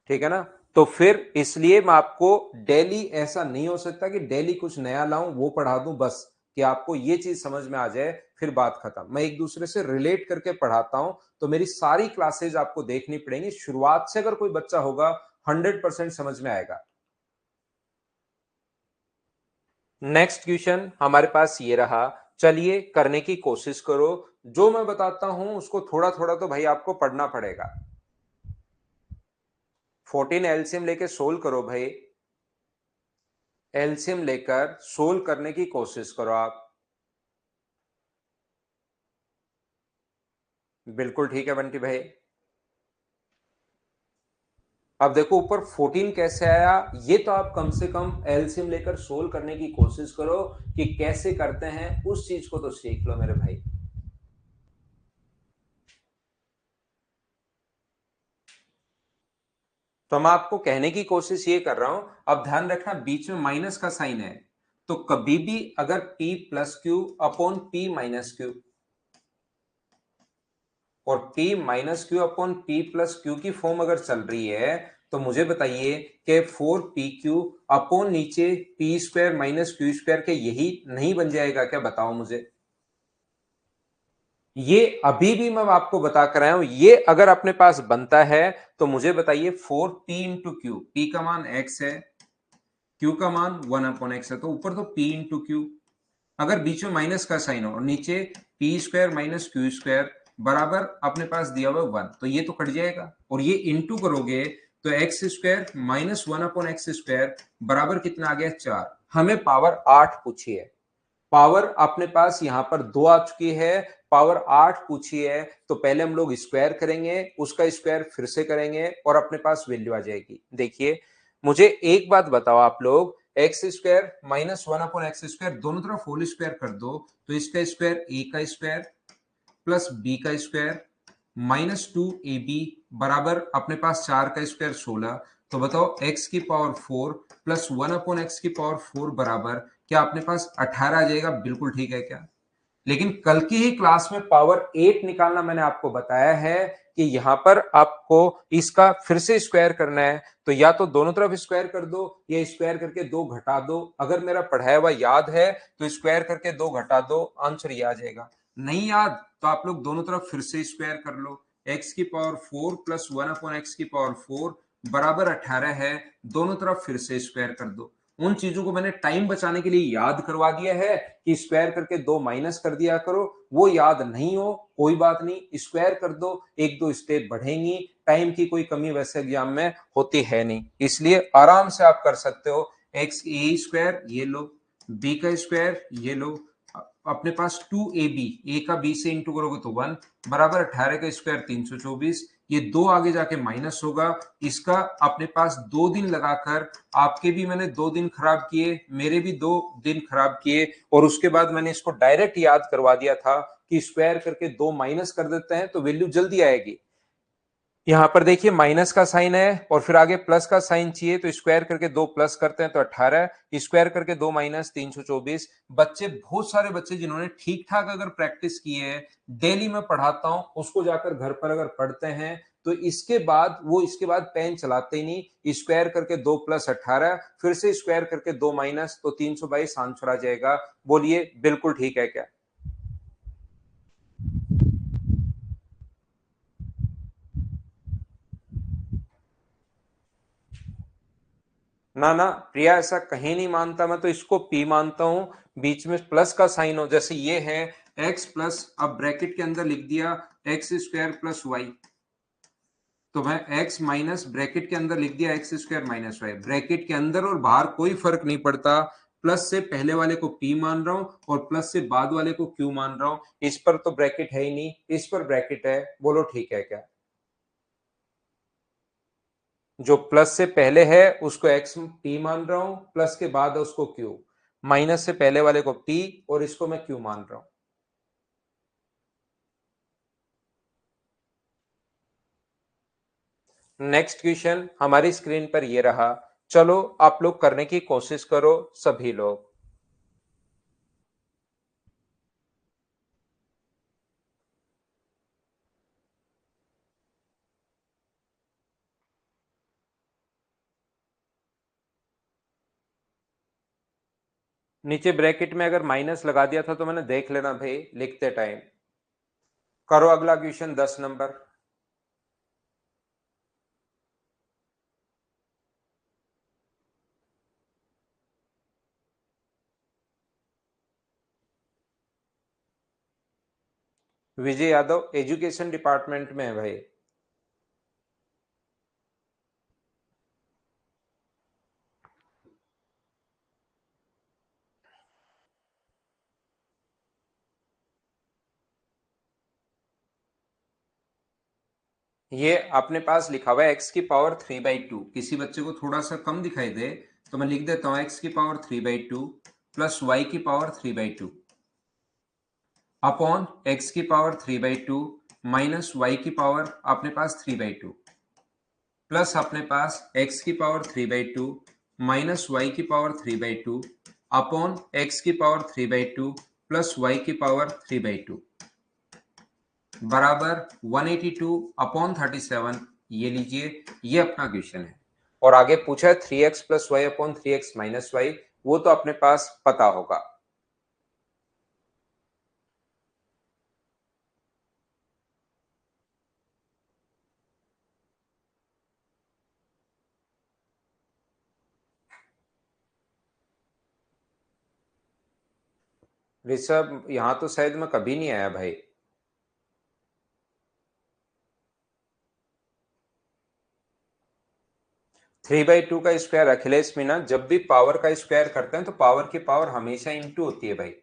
ठीक है ना? तो फिर इसलिए मैं आपको डेली, ऐसा नहीं हो सकता कि डेली कुछ नया लाऊं वो पढ़ा दूं बस कि आपको ये चीज समझ में आ जाए फिर बात खत्म। मैं एक दूसरे से रिलेट करके पढ़ाता हूं, तो मेरी सारी क्लासेज आपको देखनी पड़ेंगी। शुरुआत से अगर कोई बच्चा होगा 100% समझ में आएगा। नेक्स्ट क्वेश्चन हमारे पास ये रहा। चलिए करने की कोशिश करो। जो मैं बताता हूं उसको थोड़ा थोड़ा तो भाई आपको पढ़ना पड़ेगा। 14 एलसीएम लेके सोल्व करो भाई। एलसीएम लेकर सोल्व करने की कोशिश करो आप। बिल्कुल ठीक है बंटी भाई। अब देखो ऊपर 14 कैसे आया, ये तो आप कम से कम एलसीएम लेकर सोल्व करने की कोशिश करो कि कैसे करते हैं, उस चीज को तो सीख लो मेरे भाई। तो मैं आपको कहने की कोशिश ये कर रहा हूं, अब ध्यान रखना बीच में माइनस का साइन है, तो कभी भी अगर p plus Q upon p minus Q और p minus Q upon p plus Q की फॉर्म अगर चल रही है, तो मुझे बताइए कि 4pq अपॉन नीचे p square minus Q square के यही नहीं बन जाएगा क्या? बताओ मुझे। ये अभी भी मैं आपको बता कर आया हूं, ये अगर अपने पास बनता है तो मुझे बताइए 4p इंटू क्यू, p का मान x है, q का मान 1/x है, तो ऊपर तो p इंटू क्यू, अगर बीच में माइनस का साइन हो और नीचे P square minus Q square बराबर अपने पास दिया हुआ 1, तो ये तो कट जाएगा और ये इंटू करोगे तो एक्स स्क्वायर माइनस 1/x² बराबर कितना आ गया? 4। हमें पावर 8 पूछी है। पावर अपने पास यहां पर 2 आ चुकी है, पावर 8 पूछी है, तो पहले हम लोग स्क्वायर करेंगे, उसका स्क्वायर फिर से करेंगे और अपने पास वैल्यू आ जाएगी। देखिए मुझे एक बात बताओ आप लोग, एक्स स्क्वायर माइनस 1/x² दोनों तरफ होल स्क्वायर कर दो, तो इसका स्क्वायर ए का स्क्वायर प्लस बी का स्क्वायर -2ab बराबर अपने पास 4 का स्क्वायर 16। तो बताओ x की पावर 4 प्लस 1/x की पावर 4 बराबर क्या अपने पास 18 आ जाएगा? बिल्कुल ठीक है क्या? लेकिन कल की ही क्लास में पावर 8 निकालना मैंने आपको बताया है कि यहां पर आपको इसका फिर से स्क्वायर करना है, तो या तो दोनों तरफ स्क्वायर कर दो या स्क्वायर करके 2 घटा दो। अगर मेरा पढ़ाया हुआ याद है तो स्क्वायर करके 2 घटा दो, आंसर ये आ जाएगा। नहीं याद तो आप लोग दोनों तरफ फिर से स्क्वायर कर लो। x की पावर 4 प्लस 1/x की पावर 4 बराबर 18 है, दोनों तरफ फिर से स्क्वायर कर दो। उन चीजों को मैंने टाइम बचाने के लिए याद करवा दिया है कि स्क्वायर करके 2 माइनस कर दिया करो। वो याद नहीं हो कोई बात नहीं, स्क्वायर कर दो, एक दो स्टेप बढ़ेंगी। टाइम की कोई कमी वैसे एग्जाम में होती है नहीं, इसलिए आराम से आप कर सकते हो। एक्स ए स्क्वायर ये लो, बी का स्क्वायर ये लो, अपने पास 2ab, ए का बी से इंटू करोगे तो 1 बराबर 18 का स्क्वायर 324। ये 2 आगे जाके माइनस होगा, इसका अपने पास 2 दिन लगाकर, आपके भी मैंने 2 दिन खराब किए, मेरे भी 2 दिन खराब किए, और उसके बाद मैंने इसको डायरेक्ट याद करवा दिया था कि स्क्वायर करके 2 माइनस कर देते हैं तो वैल्यू जल्दी आएगी। यहां पर देखिए माइनस का साइन है और फिर आगे प्लस का साइन चाहिए, तो स्क्वायर करके 2 प्लस करते हैं तो 18, स्क्वायर करके 2 माइनस 324। बच्चे, बहुत सारे बच्चे जिन्होंने ठीक ठाक अगर प्रैक्टिस की है, डेली मैं पढ़ाता हूं, उसको जाकर घर पर अगर पढ़ते हैं तो इसके बाद पेन चलाते ही नहीं। स्क्वायर करके 2 प्लस 18, फिर से स्क्वायर करके 2 माइनस, तो 322 आंसर आ जाएगा। बोलिए बिल्कुल ठीक है क्या? ना ना प्रिया, ऐसा कहीं नहीं मानता, मैं तो इसको पी मानता हूं। बीच में प्लस का साइन हो, जैसे ये है एक्स प्लस, अब ब्रैकेट के अंदर लिख दिया एक्स स्क्वायर प्लस वाई, तो मैं एक्स माइनस ब्रैकेट के अंदर लिख दिया X square minus Y. Bracket के अंदर और बाहर कोई फर्क नहीं पड़ता। प्लस से पहले वाले को पी मान रहा हूं और प्लस से बाद वाले को क्यू मान रहा हूं। इस पर तो ब्रैकेट है ही नहीं, इस पर ब्रैकेट है। बोलो ठीक है क्या? जो प्लस से पहले है उसको एक्स पी मान रहा हूं, प्लस के बाद है उसको क्यू। माइनस से पहले वाले को पी और इसको मैं क्यू मान रहा हूं। नेक्स्ट क्वेश्चन हमारी स्क्रीन पर ये रहा। चलो आप लोग करने की कोशिश करो, सभी लोग। नीचे ब्रैकेट में अगर माइनस लगा दिया था तो मैंने देख लेना भाई लिखते टाइम। करो अगला question 10 number. Vijay Yadav education department में है भाई। ये अपने पास लिखा हुआ है एक्स की पावर 3/2। किसी बच्चे को थोड़ा सा कम दिखाई दे तो मैं लिख देता हूं एक्स की पावर 3/2 प्लस वाई की पावर 3/2 अपॉन एक्स की पावर 3/2 माइनस वाई की पावर अपने पास 3/2 प्लस अपने पास एक्स की पावर 3/2 माइनस वाई की पावर 3/2 अपॉन एक्स की पावर 3/2 प्लस वाई की पावर 3/2 बराबर 182 अपॉन 37। ये लीजिए, ये अपना क्वेश्चन है। और आगे पूछा है 3x plus Y upon 3x minus Y, वो तो अपने पास पता होगा। ऋषभ, यहां तो शायद मैं कभी नहीं आया भाई। 3/2 का स्क्वायर अखिलेश मीना, जब भी पावर का स्क्वायर करते हैं तो पावर की पावर हमेशा इंटू होती है भाई।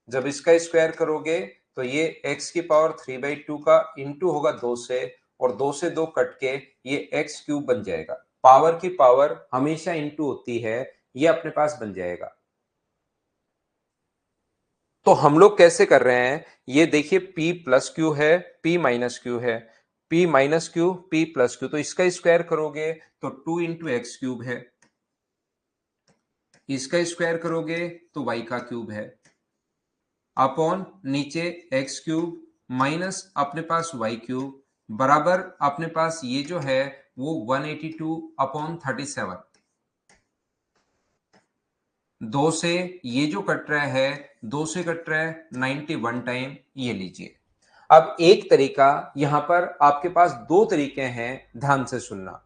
जब इसका स्क्वायर करोगे तो ये x की पावर 3/2 का इंटू होगा 2 से, और 2 से 2 कट के ये एक्स क्यूब बन जाएगा। पावर की पावर हमेशा इंटू होती है, ये अपने पास बन जाएगा। तो हम लोग कैसे कर रहे हैं, ये देखिए p प्लस क्यू है, p माइनस क्यू है, p minus Q, p plus Q, तो इसका स्क्वायर करोगे तो 2 इंटू एक्स क्यूब है, इसका स्क्वायर करोगे तो y का क्यूब है, अपॉन नीचे एक्स क्यूब माइनस अपने पास वाई क्यूब बराबर अपने पास ये जो है वो 182 अपॉन 37। दो से ये जो कट रहा है, दो से कट रहा है 91 टाइम। ये लीजिए। अब एक तरीका, यहां पर आपके पास दो तरीके हैं, ध्यान से सुनना।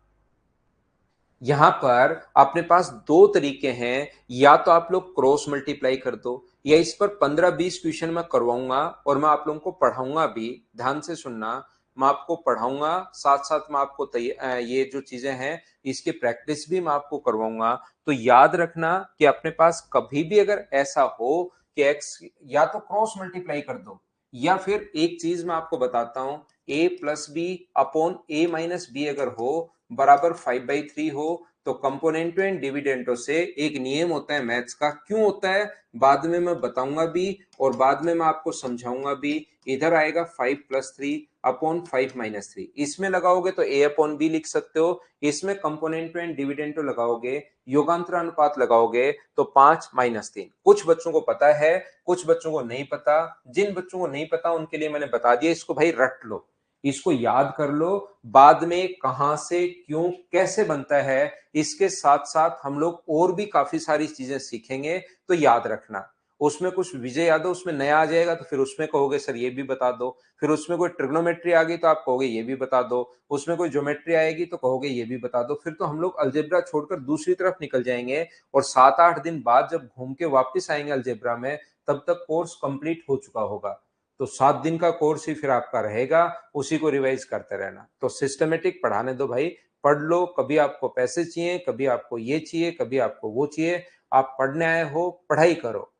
यहां पर अपने पास दो तरीके हैं, या तो आप लोग क्रॉस मल्टीप्लाई कर दो, या इस पर 15-20 क्वेश्चन मैं करवाऊंगा और मैं आप लोगों को पढ़ाऊंगा भी। ध्यान से सुनना, मैं आपको पढ़ाऊंगा, साथ साथ मैं आपको ये जो चीजें हैं इसकी प्रैक्टिस भी मैं आपको करवाऊंगा। तो याद रखना कि अपने पास कभी भी अगर ऐसा हो कि एक्स, या तो क्रॉस मल्टीप्लाई कर दो, या फिर एक चीज मैं आपको बताता हूं, a plus B upon a minus B अगर हो बराबर 5/3 हो, तो कंपोनेंटो एंड डिविडेंडो से एक नियम होता है मैथ्स का, क्यों होता है बाद में मैं बताऊंगा भी, और बाद में मैं आपको समझाऊंगा भी। इधर आएगा 5+3 अपॉन 5-3, इसमें लगाओगे तो a अपॉन बी लिख सकते हो, इसमें कंपोनेंटो एंड डिविडेंडो लगाओगे, योगांतर अनुपात लगाओगे तो 5-3। कुछ बच्चों को पता है, कुछ बच्चों को नहीं पता। जिन बच्चों को नहीं पता उनके लिए मैंने बता दिया, इसको भाई रट लो, इसको याद कर लो। बाद में कहां से क्यों कैसे बनता है, इसके साथ साथ हम लोग और भी काफी सारी चीजें सीखेंगे, तो याद रखना। उसमें कुछ विजय यादव उसमें नया आ जाएगा तो फिर उसमें कहोगे सर ये भी बता दो, फिर उसमें कोई ट्रिग्नोमेट्री आ गई तो आप कहोगे ये भी बता दो, उसमें कोई ज्योमेट्री आएगी तो कहोगे ये भी बता दो, फिर तो हम लोग अलजेब्रा छोड़कर दूसरी तरफ निकल जाएंगे। और 7-8 दिन बाद जब घूम के वापस आएंगे अलजेब्रा में, तब तक कोर्स कंप्लीट हो चुका होगा। तो 7 दिन का कोर्स ही फिर आपका रहेगा, उसी को रिवाइज करते रहना। तो सिस्टमेटिक पढ़ाने दो भाई, पढ़ लो। कभी आपको पैसे चाहिए, कभी आपको ये चाहिए, कभी आपको वो चाहिए, आप पढ़ने आए हो, पढ़ाई करो,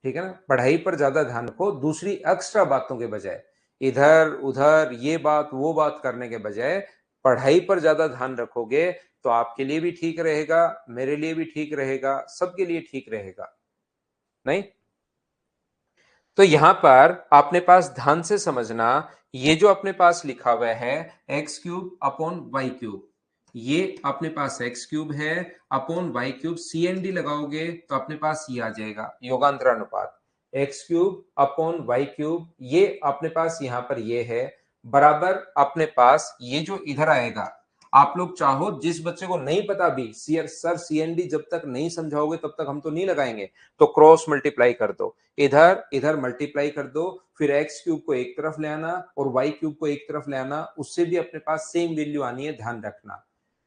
ठीक है ना। पढ़ाई पर ज्यादा ध्यान रखो, दूसरी एक्स्ट्रा बातों के बजाय, इधर उधर ये बात वो बात करने के बजाय पढ़ाई पर ज्यादा ध्यान रखोगे तो आपके लिए भी ठीक रहेगा, मेरे लिए भी ठीक रहेगा, सबके लिए ठीक रहेगा। नहीं, तो यहां पर अपने पास ध्यान से समझना, ये जो अपने पास लिखा हुआ है x³ अपॉन y³, ये अपने पास x³ है अपॉन y³ CND लगाओगे तो अपने पास ये आ जाएगा योगांतर अनुपात। x³ अपॉन y³, ये अपने पास यहां पर ये है, बराबर अपने पास ये जो इधर आएगा। आप लोग चाहो, जिस बच्चे को नहीं पता भी सर CND जब तक नहीं समझाओगे तब तक हम तो नहीं लगाएंगे, तो क्रॉस मल्टीप्लाई कर दो, इधर इधर मल्टीप्लाई कर दो, फिर x³ को एक तरफ ले आना और y³ को एक तरफ ले आना, उससे भी अपने पास सेम वैल्यू आनी है, ध्यान रखना।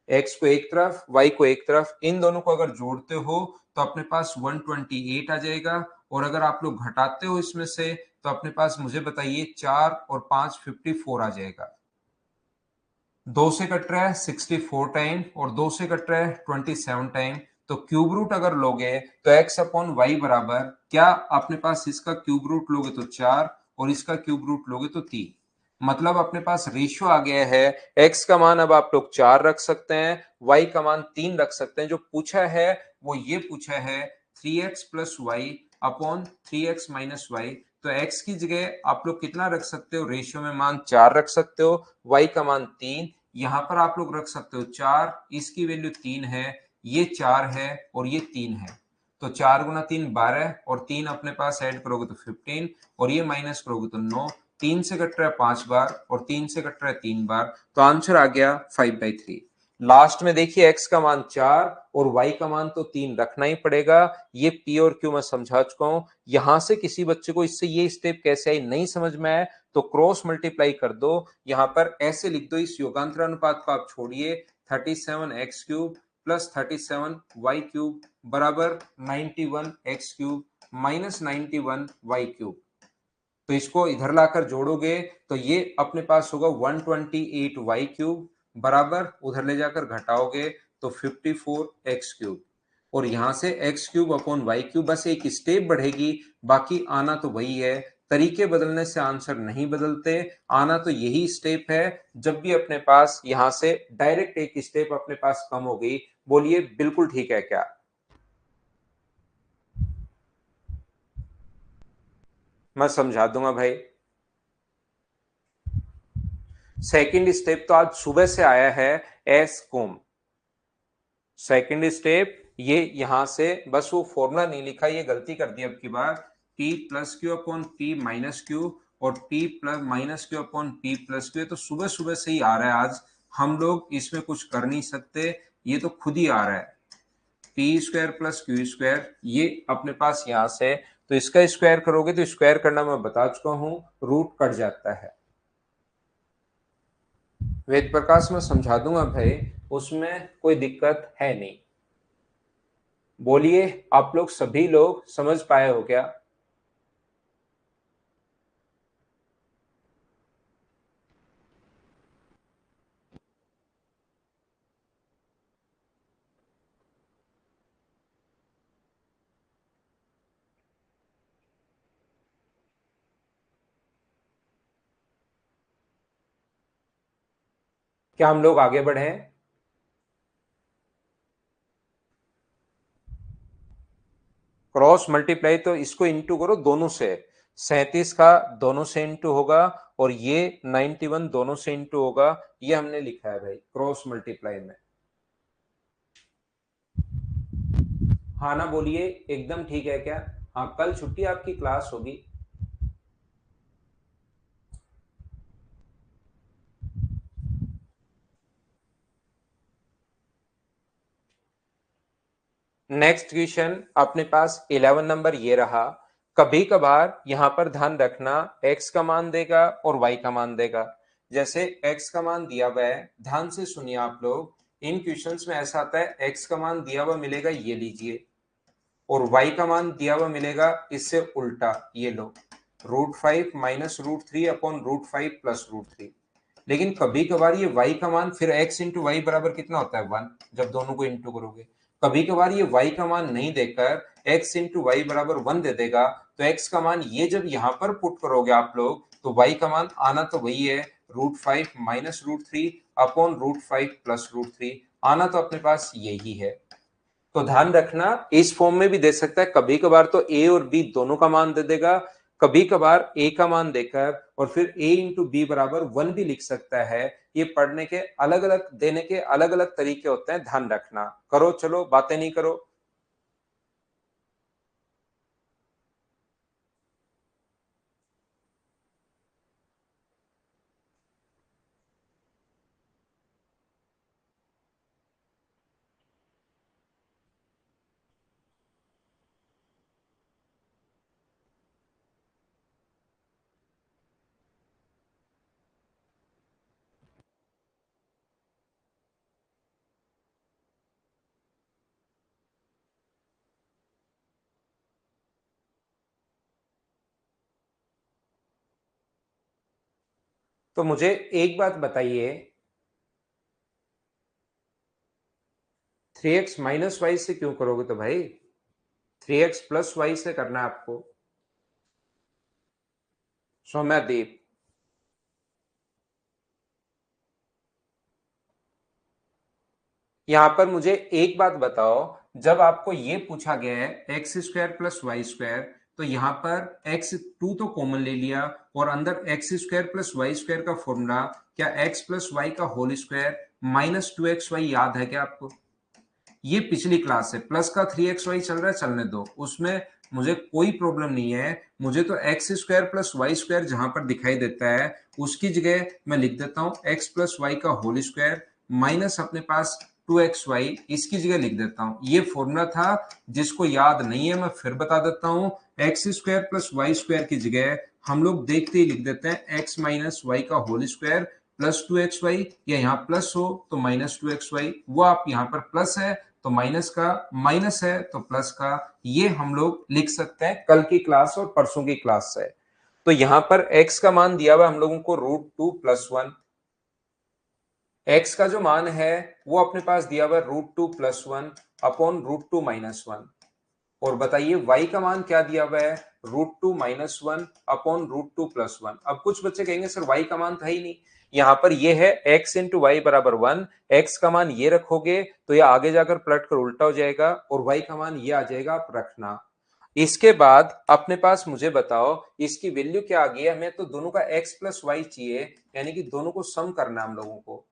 x को एक तरफ, y को एक तरफ, इन दोनों को अगर जोड़ते हो तो अपने पास 128 आ जाएगा। और अगर आप लोग घटाते हो इसमें से तो अपने पास, मुझे बताइए, 4 और 5 54 आ जाएगा। 2 से कट रहा है 64 टाइम और 2 से कट रहा है 27 टाइम। तो क्यूब रूट अगर लोगे तो x अपॉन वाई बराबर क्या, अपने पास इसका क्यूब रूट लोगे तो 4 और इसका क्यूब रूट लोगे तो 3। मतलब अपने पास रेशियो आ गया है, x का मान अब आप लोग 4 रख सकते हैं, y का मान 3 रख सकते हैं। जो पूछा है वो ये पूछा है 3x plus Y upon 3x-y। तो x की जगह आप लोग कितना रख सकते हो, रेशियो में मान 4 रख सकते हो, y का मान 3, यहां पर आप लोग रख सकते हो 4, इसकी वैल्यू 3 है, ये 4 है और ये 3 है। तो 4 गुना 3 12 और 3 अपने पास ऐड करोगे तो 15 और ये माइनस करोगे तो 9। 3 से कट रहा है 5 बार और 3 से कट रहा है 3 बार, तो आंसर आ गया 5/3। लास्ट में देखिए x का मान 4 और y का मान तो 3 रखना ही पड़ेगा। ये p और q मैं समझा चुका हूं। यहां से किसी बच्चे को इससे ये स्टेप कैसे आई नहीं समझ में आया तो क्रॉस मल्टीप्लाई कर दो, यहां पर ऐसे लिख दो, इस योगांतर अनुपात को आप छोड़िए, 37x³ प्लस 37y³ बराबर 91x³ माइनस 91y³। तो इसको इधर लाकर जोड़ोगे तो ये अपने पास होगा 128y³ बराबर, उधर ले जाकर घटाओगे तो 54x³। और यहां से x³ अपॉन y³, बस एक स्टेप बढ़ेगी, बाकी आना तो वही है। तरीके बदलने से आंसर नहीं बदलते, आना तो यही स्टेप है। जब भी अपने पास यहां से डायरेक्ट एक स्टेप अपने पास कम हो गई, बोलिए बिल्कुल ठीक है क्या? मैं समझा दूंगा भाई। सेकंड स्टेप तो आज सुबह से आया है, एस कोम। सेकंड स्टेप ये यहां से, बस वो फॉर्मूला नहीं लिखा, ये गलती कर दी अब की बार, p plus Q upon p minus Q और p plus minus Q upon p plus Q. तो सुबह सुबह से ही आ रहा है आज, हम लोग इसमें कुछ कर नहीं सकते, ये तो खुद ही आ रहा है। p² प्लस q², ये अपने पास यहां से, तो इसका स्क्वायर करोगे तो स्क्वायर करना मैं बता चुका हूं, रूट कट जाता है। वेद प्रकाश में समझा दूंगा भाई, उसमें कोई दिक्कत है नहीं। बोलिए, आप लोग सभी लोग समझ पाए हो क्या? क्या हम लोग आगे बढ़े? क्रॉस मल्टीप्लाई तो इसको इंटू करो दोनों से, 37 का दोनों से इंटू होगा और ये 91 दोनों से इंटू होगा, ये हमने लिखा है भाई क्रॉस मल्टीप्लाई में। हाँ ना बोलिए, एकदम ठीक है क्या? हाँ, कल छुट्टी आपकी क्लास होगी। नेक्स्ट क्वेश्चन अपने पास 11 नंबर ये रहा। कभी कभार यहां पर ध्यान रखना x का मान देगा और y का मान देगा। जैसे x का मान दिया हुआ है, ध्यान से सुनिए आप लोग, इन क्वेश्चंस में ऐसा आता है x का मान दिया हुआ मिलेगा, ये लीजिए, और y का मान दिया हुआ मिलेगा इससे उल्टा, ये लो, √5 माइनस √3 अपॉन √5 प्लस √3। लेकिन कभी कभार ये y का मान फिर x इंटू वाई बराबर कितना होता है 1, जब दोनों को इंटू करोगे। कभी कभार ये y का मान नहीं देकर x इंटू वाई बराबर 1 दे देगा, तो x का मान ये जब यहां पर पुट करोगे आप लोग, तो y का मान आना तो वही है √5 माइनस √3 अपॉन √5 प्लस √3, आना तो अपने पास यही है। तो ध्यान रखना इस फॉर्म में भी दे सकता है, कभी कभार तो a और b दोनों का मान दे देगा, कभी कभार a का मान देकर और फिर a इंटू बी बराबर 1 भी लिख सकता है। ये पढ़ने के अलग अलग, देने के अलग अलग तरीके होते हैं, ध्यान रखना। करो, चलो बातें नहीं करो। तो मुझे एक बात बताइए, 3x माइनस वाई से क्यों करोगे? तो भाई 3x प्लस वाई से करना है आपको। सौम्यादीप, यहां पर मुझे एक बात बताओ, जब आपको ये पूछा गया है X square plus Y square, तो यहां पर एक्स टू तो कॉमन ले लिया और अंदर X square plus Y square का फॉर्मूला क्या एक्स प्लस वाई का होल स्क्वायर माइनस 2xy याद है क्या आपको? ये पिछली क्लास है, प्लस का 3xy चल रहा है, चलने दो, उसमें मुझे कोई प्रॉब्लम नहीं है। मुझे तो X square plus Y square जहां पर दिखाई देता है उसकी जगह मैं लिख देता हूं एक्स प्लस वाई का होल स्क्वायर माइनस अपने पास 2xy, इसकी जगह लिख देता हूं। ये फॉर्मूला था, जिसको याद नहीं है मैं फिर बता देता हूं, X square plus Y square की जगह हम लोग देखते ही लिख देते हैं एक्स माइनस वाई का होल स्क्वायर प्लस 2xy, या यहाँ प्लस हो तो माइनस 2xy, वो आप यहाँ पर प्लस है तो माइनस का, माइनस है तो प्लस का, ये हम लोग लिख सकते हैं कल की क्लास और परसों की क्लास से। तो यहां पर x का मान दिया हुआ हम लोगों को √2 प्लस 1, x का जो मान है वो अपने पास दिया हुआ √2 प्लस 1 अपॉन √2 माइनस 1, और बताइए y का मान क्या दिया हुआ है √2 माइनस 1 अपॉन √2 प्लस 1। अब कुछ बच्चे कहेंगे सर y का मान था ही नहीं, यहां पर ये है x इंटू वाई बराबर 1, x का मान ये रखोगे तो ये आगे जाकर पलट कर उल्टा हो जाएगा और y का मान ये आ जाएगा, आप रखना। इसके बाद अपने पास मुझे बताओ इसकी वैल्यू क्या आ गई है, हमें तो दोनों का x प्लस वाई चाहिए, यानी कि दोनों को सम करना हम लोगों को।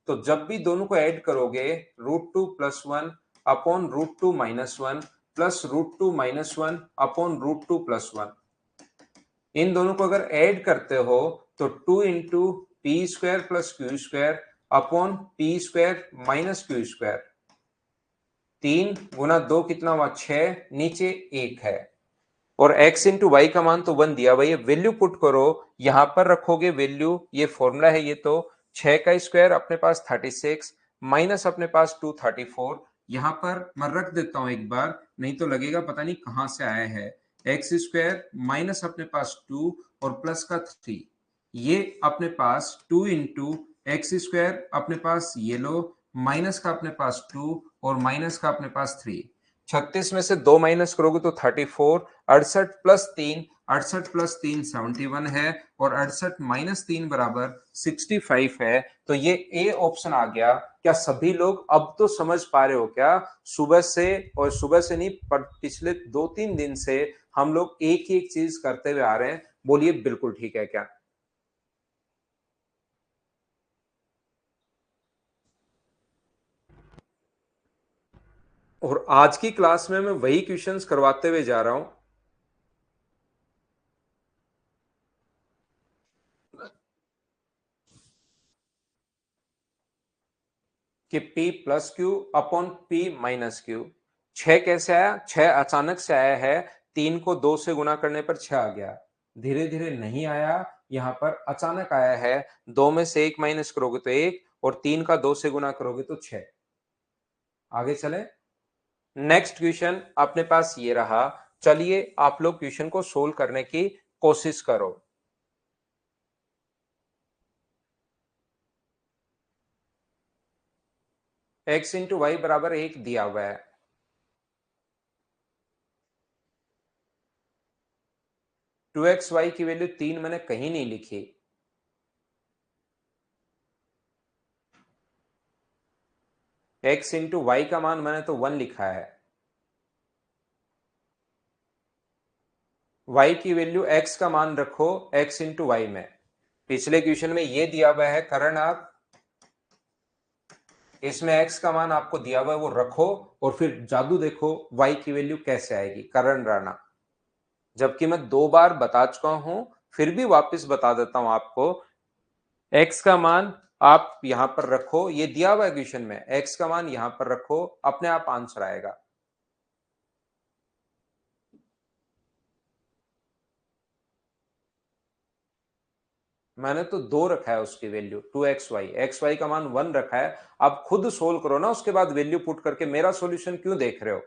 तो जब भी दोनों को ऐड करोगे √2 plus 1 upon √2 minus 1 plus √2 minus 1 upon √2 plus 1, इन दोनों को अगर ऐड करते हो तो 2 into P square plus Q square upon P square minus Q square, 3 गुना 2 कितना हुआ 6, नीचे 1 है, और x इंटू वाई का मान तो 1 दिया हुआ, ये वैल्यू पुट करो, यहां पर रखोगे वैल्यू, ये फॉर्मूला है, ये तो 6 का स्क्वायर अपने पास 36 माइनस अपने पास 234, यहां पर मैं रख देता हूं एक बार, नहीं तो लगेगा पता नहीं कहां से आया है। एक्स स्क्वायर माइनस अपने पास 2 और प्लस का 3, ये अपने पास 2 इंटू एक्स स्क्वायर अपने पास ये लो, माइनस का अपने पास 2 और माइनस का अपने पास 3, 36 में से 2 माइनस करोगे तो 34, 68 प्लस 3, 68 प्लस 3 71 है, और 68 माइनस 3 बराबर 65 है। तो ये ए ऑप्शन आ गया क्या सभी लोग अब तो समझ पा रहे हो क्या? सुबह से, और सुबह से नहीं पर पिछले 2-3 दिन से हम लोग एक ही एक चीज करते हुए आ रहे हैं। बोलिए बिल्कुल ठीक है क्या? और आज की क्लास में मैं वही क्वेश्चंस करवाते हुए जा रहा हूं कि P plus Q upon P minus Q. 6 कैसे आया? 6 अचानक से आया है, 3 को 2 से गुना करने पर 6 आ गया। धीरे धीरे नहीं आया, यहां पर अचानक आया है। 2 में से 1 माइनस करोगे तो 1, और 3 का 2 से गुना करोगे तो 6। आगे चले। नेक्स्ट क्वेश्चन अपने पास ये रहा। चलिए आप लोग क्वेश्चन को सोल्व करने की कोशिश करो। x इंटू वाई बराबर 1 दिया हुआ है। 2xy की वैल्यू 3 मैंने कहीं नहीं लिखी। x इंटू वाई का मान मैंने तो 1 लिखा है। y की वैल्यू x का मान रखो x इंटू वाई में। पिछले क्वेश्चन में ये दिया हुआ है करण, आप इसमें x का मान आपको दिया हुआ है वो रखो, और फिर जादू देखो y की वैल्यू कैसे आएगी। करण राणा। जबकि मैं 2 बार बता चुका हूं, फिर भी वापस बता देता हूं आपको। x का मान आप यहां पर रखो, ये दिया हुआ है क्वेश्चन में, x का मान यहां पर रखो, अपने आप आंसर आएगा। मैंने तो 2 रखा है उसकी वैल्यू, 2xy, xy का मान 1 रखा है। आप खुद सोल्व करो ना, उसके बाद वैल्यू पुट करके। मेरा सॉल्यूशन क्यों देख रहे हो?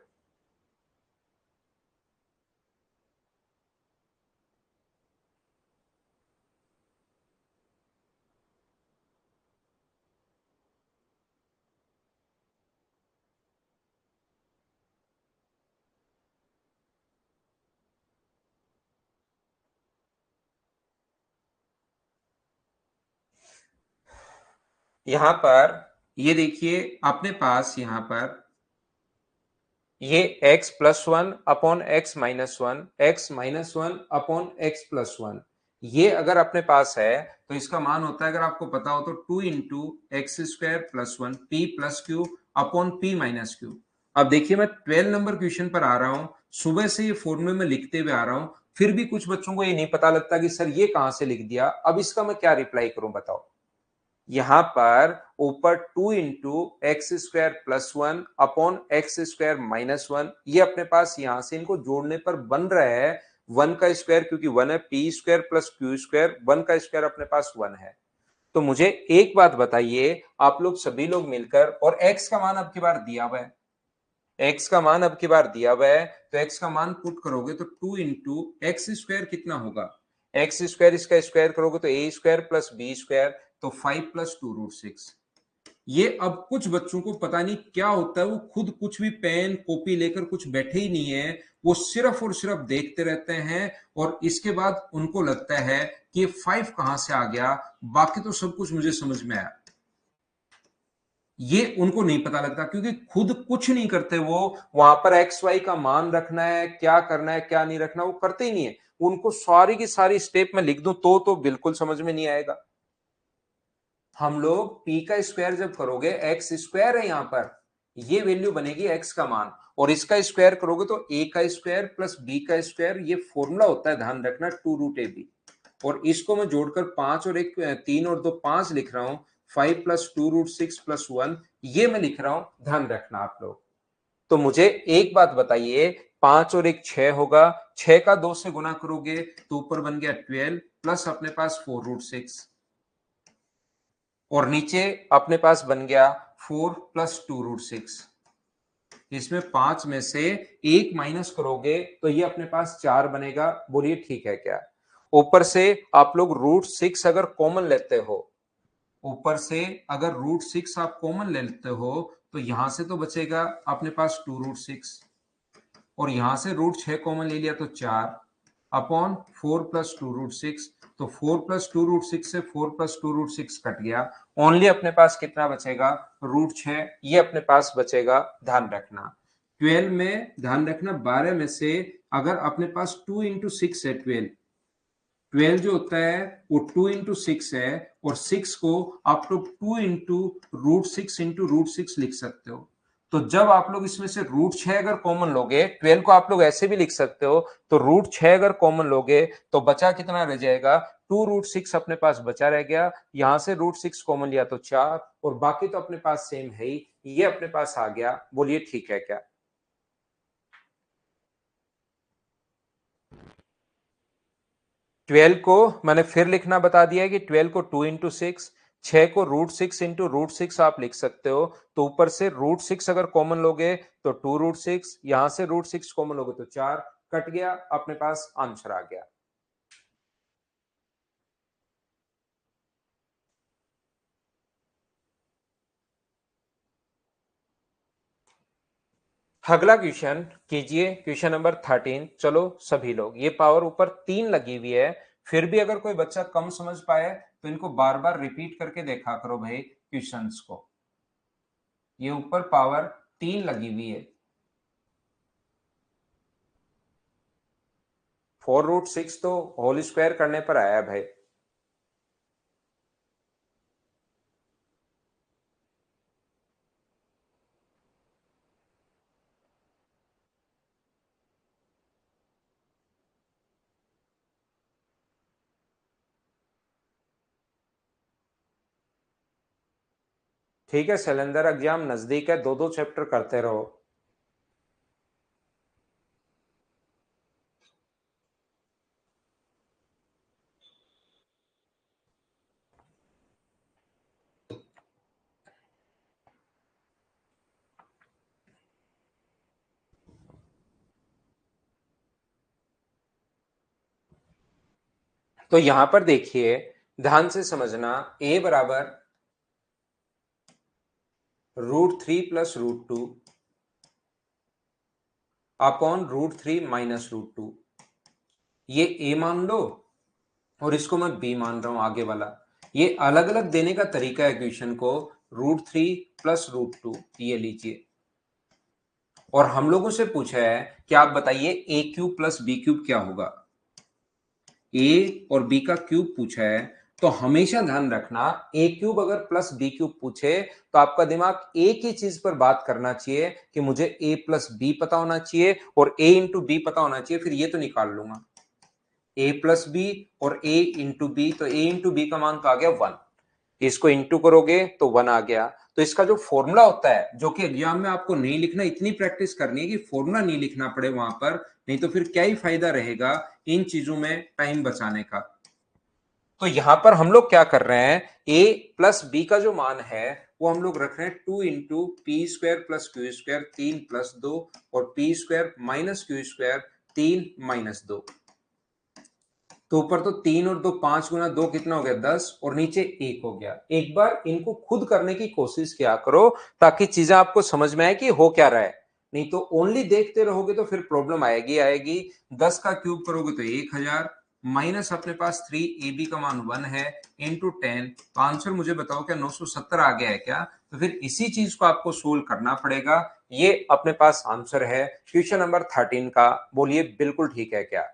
यहां पर ये देखिए, अपने पास यहां पर ये x plus 1 upon x minus 1, x minus 1 upon x plus 1, ये अगर अपने पास है तो इसका मान होता है, अगर आपको पता हो तो 2 into x square plus 1 P plus Q upon P minus Q. अब देखिए मैं 12 नंबर क्वेश्चन पर आ रहा हूं। सुबह से ये फॉर्मूले में लिखते हुए आ रहा हूं, फिर भी कुछ बच्चों को ये नहीं पता लगता कि सर ये कहां से लिख दिया। अब इसका मैं क्या रिप्लाई करूं बताओ। यहां पर ऊपर 2 into x square plus 1 upon x square minus 1, ये अपने पास यहां से इनको जोड़ने पर बन रहा है 1 का स्क्वायर, क्योंकि 1 है, P square plus Q square, 1 का स्क्वायर अपने पास 1 है। तो मुझे एक बात बताइए, आप लोग सभी लोग मिलकर, और x का मान अब की बार दिया हुआ है, x का मान अब की बार दिया हुआ है, तो x का मान पुट करोगे तो 2 इंटू एक्स स्क्वायर कितना होगा, एक्स स्क्वायर, इसका स्क्वायर करोगे तो A square plus B square, तो 5 प्लस 2 रूट 6। ये अब कुछ बच्चों को पता नहीं क्या होता है, वो खुद कुछ भी पेन कॉपी लेकर कुछ बैठे ही नहीं है, वो सिर्फ और सिर्फ देखते रहते हैं, और इसके बाद उनको लगता है कि ये 5 कहां से आ गया, बाकी तो सब कुछ मुझे समझ में आया। ये उनको नहीं पता लगता, क्योंकि खुद कुछ नहीं करते वो। वहां पर एक्स वाई का मान रखना है, क्या करना है क्या नहीं रखना, वो करते ही नहीं है। उनको सारी की सारी स्टेप में लिख दूं तो बिल्कुल समझ में नहीं आएगा। हम लोग p का स्क्वायर जब करोगे, एक्स स्क्वायर है यहां पर, ये वैल्यू बनेगी x का मान, और इसका स्क्वायर करोगे तो a का स्क्वायर प्लस b का स्क्वायर, ये फॉर्मूला होता है, ध्यान रखना, 2 रूट ab। और इसको मैं जोड़कर 5 और 1 3 और 2 5 लिख रहा हूं, 5 प्लस 2 रूट 6 प्लस 1, ये मैं लिख रहा हूं, ध्यान रखना आप लोग। तो मुझे एक बात बताइए, 5 और 1 6 होगा, 6 का 2 से गुना करोगे तो ऊपर बन गया 12 प्लस अपने पास 4 रूट 6, और नीचे अपने पास बन गया 4 प्लस 2 रूट 6। इसमें 5 में से 1 माइनस करोगे तो ये अपने पास 4 बनेगा। बोलिए ठीक है क्या? ऊपर से आप लोग √6 अगर कॉमन लेते हो, ऊपर से अगर √6 आप कॉमन लेते हो, तो यहां से तो बचेगा अपने पास 2 रूट 6, और यहां से √6 कॉमन ले लिया तो 4। Upon 4 plus 2√6। तो 4 प्लस 2√6 से 4 प्लस 2√6 कट गया, ओनली अपने पास कितना बचेगा, √6, ये अपने पास बचेगा। ध्यान रखना 12 में, ध्यान रखना 12 में से अगर अपने पास 2 इंटू 6 है, 12 जो होता है वो 2 इंटू 6 है, और 6 को आप लोग 2 इंटू रूट सिक्स लिख सकते हो। तो जब आप लोग इसमें से √6 अगर कॉमन लोगे, 12 को आप लोग ऐसे भी लिख सकते हो, तो √6 अगर कॉमन लोगे तो बचा कितना रह जाएगा, 2√6 अपने पास बचा रह गया। यहां से √6 कॉमन लिया तो 4, और बाकी तो अपने पास सेम है ही, ये अपने पास आ गया। बोलिए ठीक है क्या? 12 को मैंने फिर लिखना बता दिया है कि 12 को 2 इंटू 6, 6 को √6 इंटू √6 आप लिख सकते हो। तो ऊपर से √6 अगर कॉमन लोगे तो 2√6, यहां से √6 कॉमन लोगे तो 4, कट गया, अपने पास आंसर आ गया। अगला क्वेश्चन कीजिए, क्वेश्चन नंबर 13। चलो सभी लोग, ये पावर ऊपर 3 लगी हुई है, फिर भी अगर कोई बच्चा कम समझ पाए तो इनको बार बार रिपीट करके देखा करो भाई क्वेश्चंस को। ये ऊपर पावर 3 लगी हुई है, 4√6 तो होल स्क्वायर करने पर आया है भाई। ठीक है शैलेंद्र, एग्जाम नजदीक है, दो दो चैप्टर करते रहो। तो यहां पर देखिए, ध्यान से समझना, a बराबर √3 प्लस √2 अपॉन √3 माइनस √2, ये a मान लो और इसको मैं b मान रहा हूं आगे वाला। ये अलग अलग देने का तरीका है क्वेश्चन को। √3 प्लस √2 ये लीजिए, और हम लोगों से पूछा है कि आप बताइए a cube plus b cube क्या होगा। ए और बी का क्यूब पूछा है, तो हमेशा ध्यान रखना ए क्यूब अगर प्लस बी क्यूब पूछे तो आपका दिमाग एक ही चीज पर बात करना चाहिए कि मुझे ए प्लस बी पता होना चाहिए और ए इंटू बी पता होना चाहिए, फिर ये तो निकाल लूंगा ए प्लस बी और ए इंटू बी। तो ए इंटू बी का मान तो आ गया 1, इसको इंटू करोगे तो 1 आ गया। तो इसका जो फॉर्मूला होता है, जो कि एग्जाम में आपको नहीं लिखना, इतनी प्रैक्टिस करनी है कि फॉर्मूला नहीं लिखना पड़े वहां पर, नहीं तो फिर क्या ही फायदा रहेगा इन चीजों में टाइम बचाने का। तो यहां पर हम लोग क्या कर रहे हैं, a प्लस बी का जो मान है वो हम लोग रख रहे हैं 2 into P square plus Q square, 3 + 2, और P square minus Q square, 3 - 2। तो ऊपर तो 3 और 2 5 × 2 कितना हो गया, 10, और नीचे 1 हो गया। एक बार इनको खुद करने की कोशिश किया करो ताकि चीजें आपको समझ में आए कि हो क्या रहा है, नहीं तो ओनली देखते रहोगे तो फिर प्रॉब्लम आएगी आएगी। 10 का क्यूब करोगे तो 1000, माइनस अपने पास 3, ए बी का मान 1 है, इंटू 10। तो आंसर मुझे बताओ क्या 970 आ गया है क्या? तो फिर इसी चीज को आपको सोल्व करना पड़ेगा। ये अपने पास आंसर है क्वेश्चन नंबर 13 का। बोलिए बिल्कुल ठीक है क्या?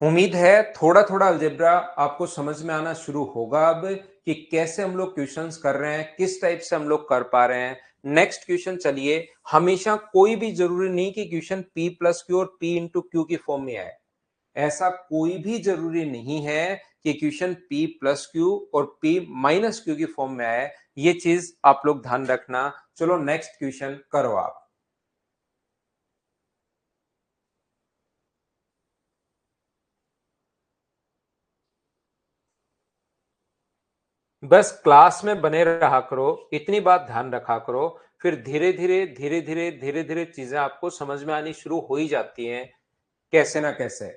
उम्मीद है थोड़ा थोड़ा अलजेब्रा आपको समझ में आना शुरू होगा अब, कि कैसे हम लोग क्वेश्चंस कर रहे हैं, किस टाइप से हम लोग कर पा रहे हैं। नेक्स्ट क्वेश्चन चलिए। हमेशा कोई भी जरूरी नहीं कि क्वेश्चन p प्लस क्यू और p इंटू क्यू की फॉर्म में आए, ऐसा कोई भी जरूरी नहीं है कि क्वेश्चन p प्लस क्यू और p माइनस क्यू की फॉर्म में आए। ये चीज आप लोग ध्यान रखना। चलो नेक्स्ट क्वेश्चन करो आप। बस क्लास में बने रहा करो, इतनी बात ध्यान रखा करो, फिर धीरे धीरे धीरे धीरे धीरे धीरे चीजें आपको समझ में आनी शुरू हो ही जाती हैं, कैसे ना कैसे।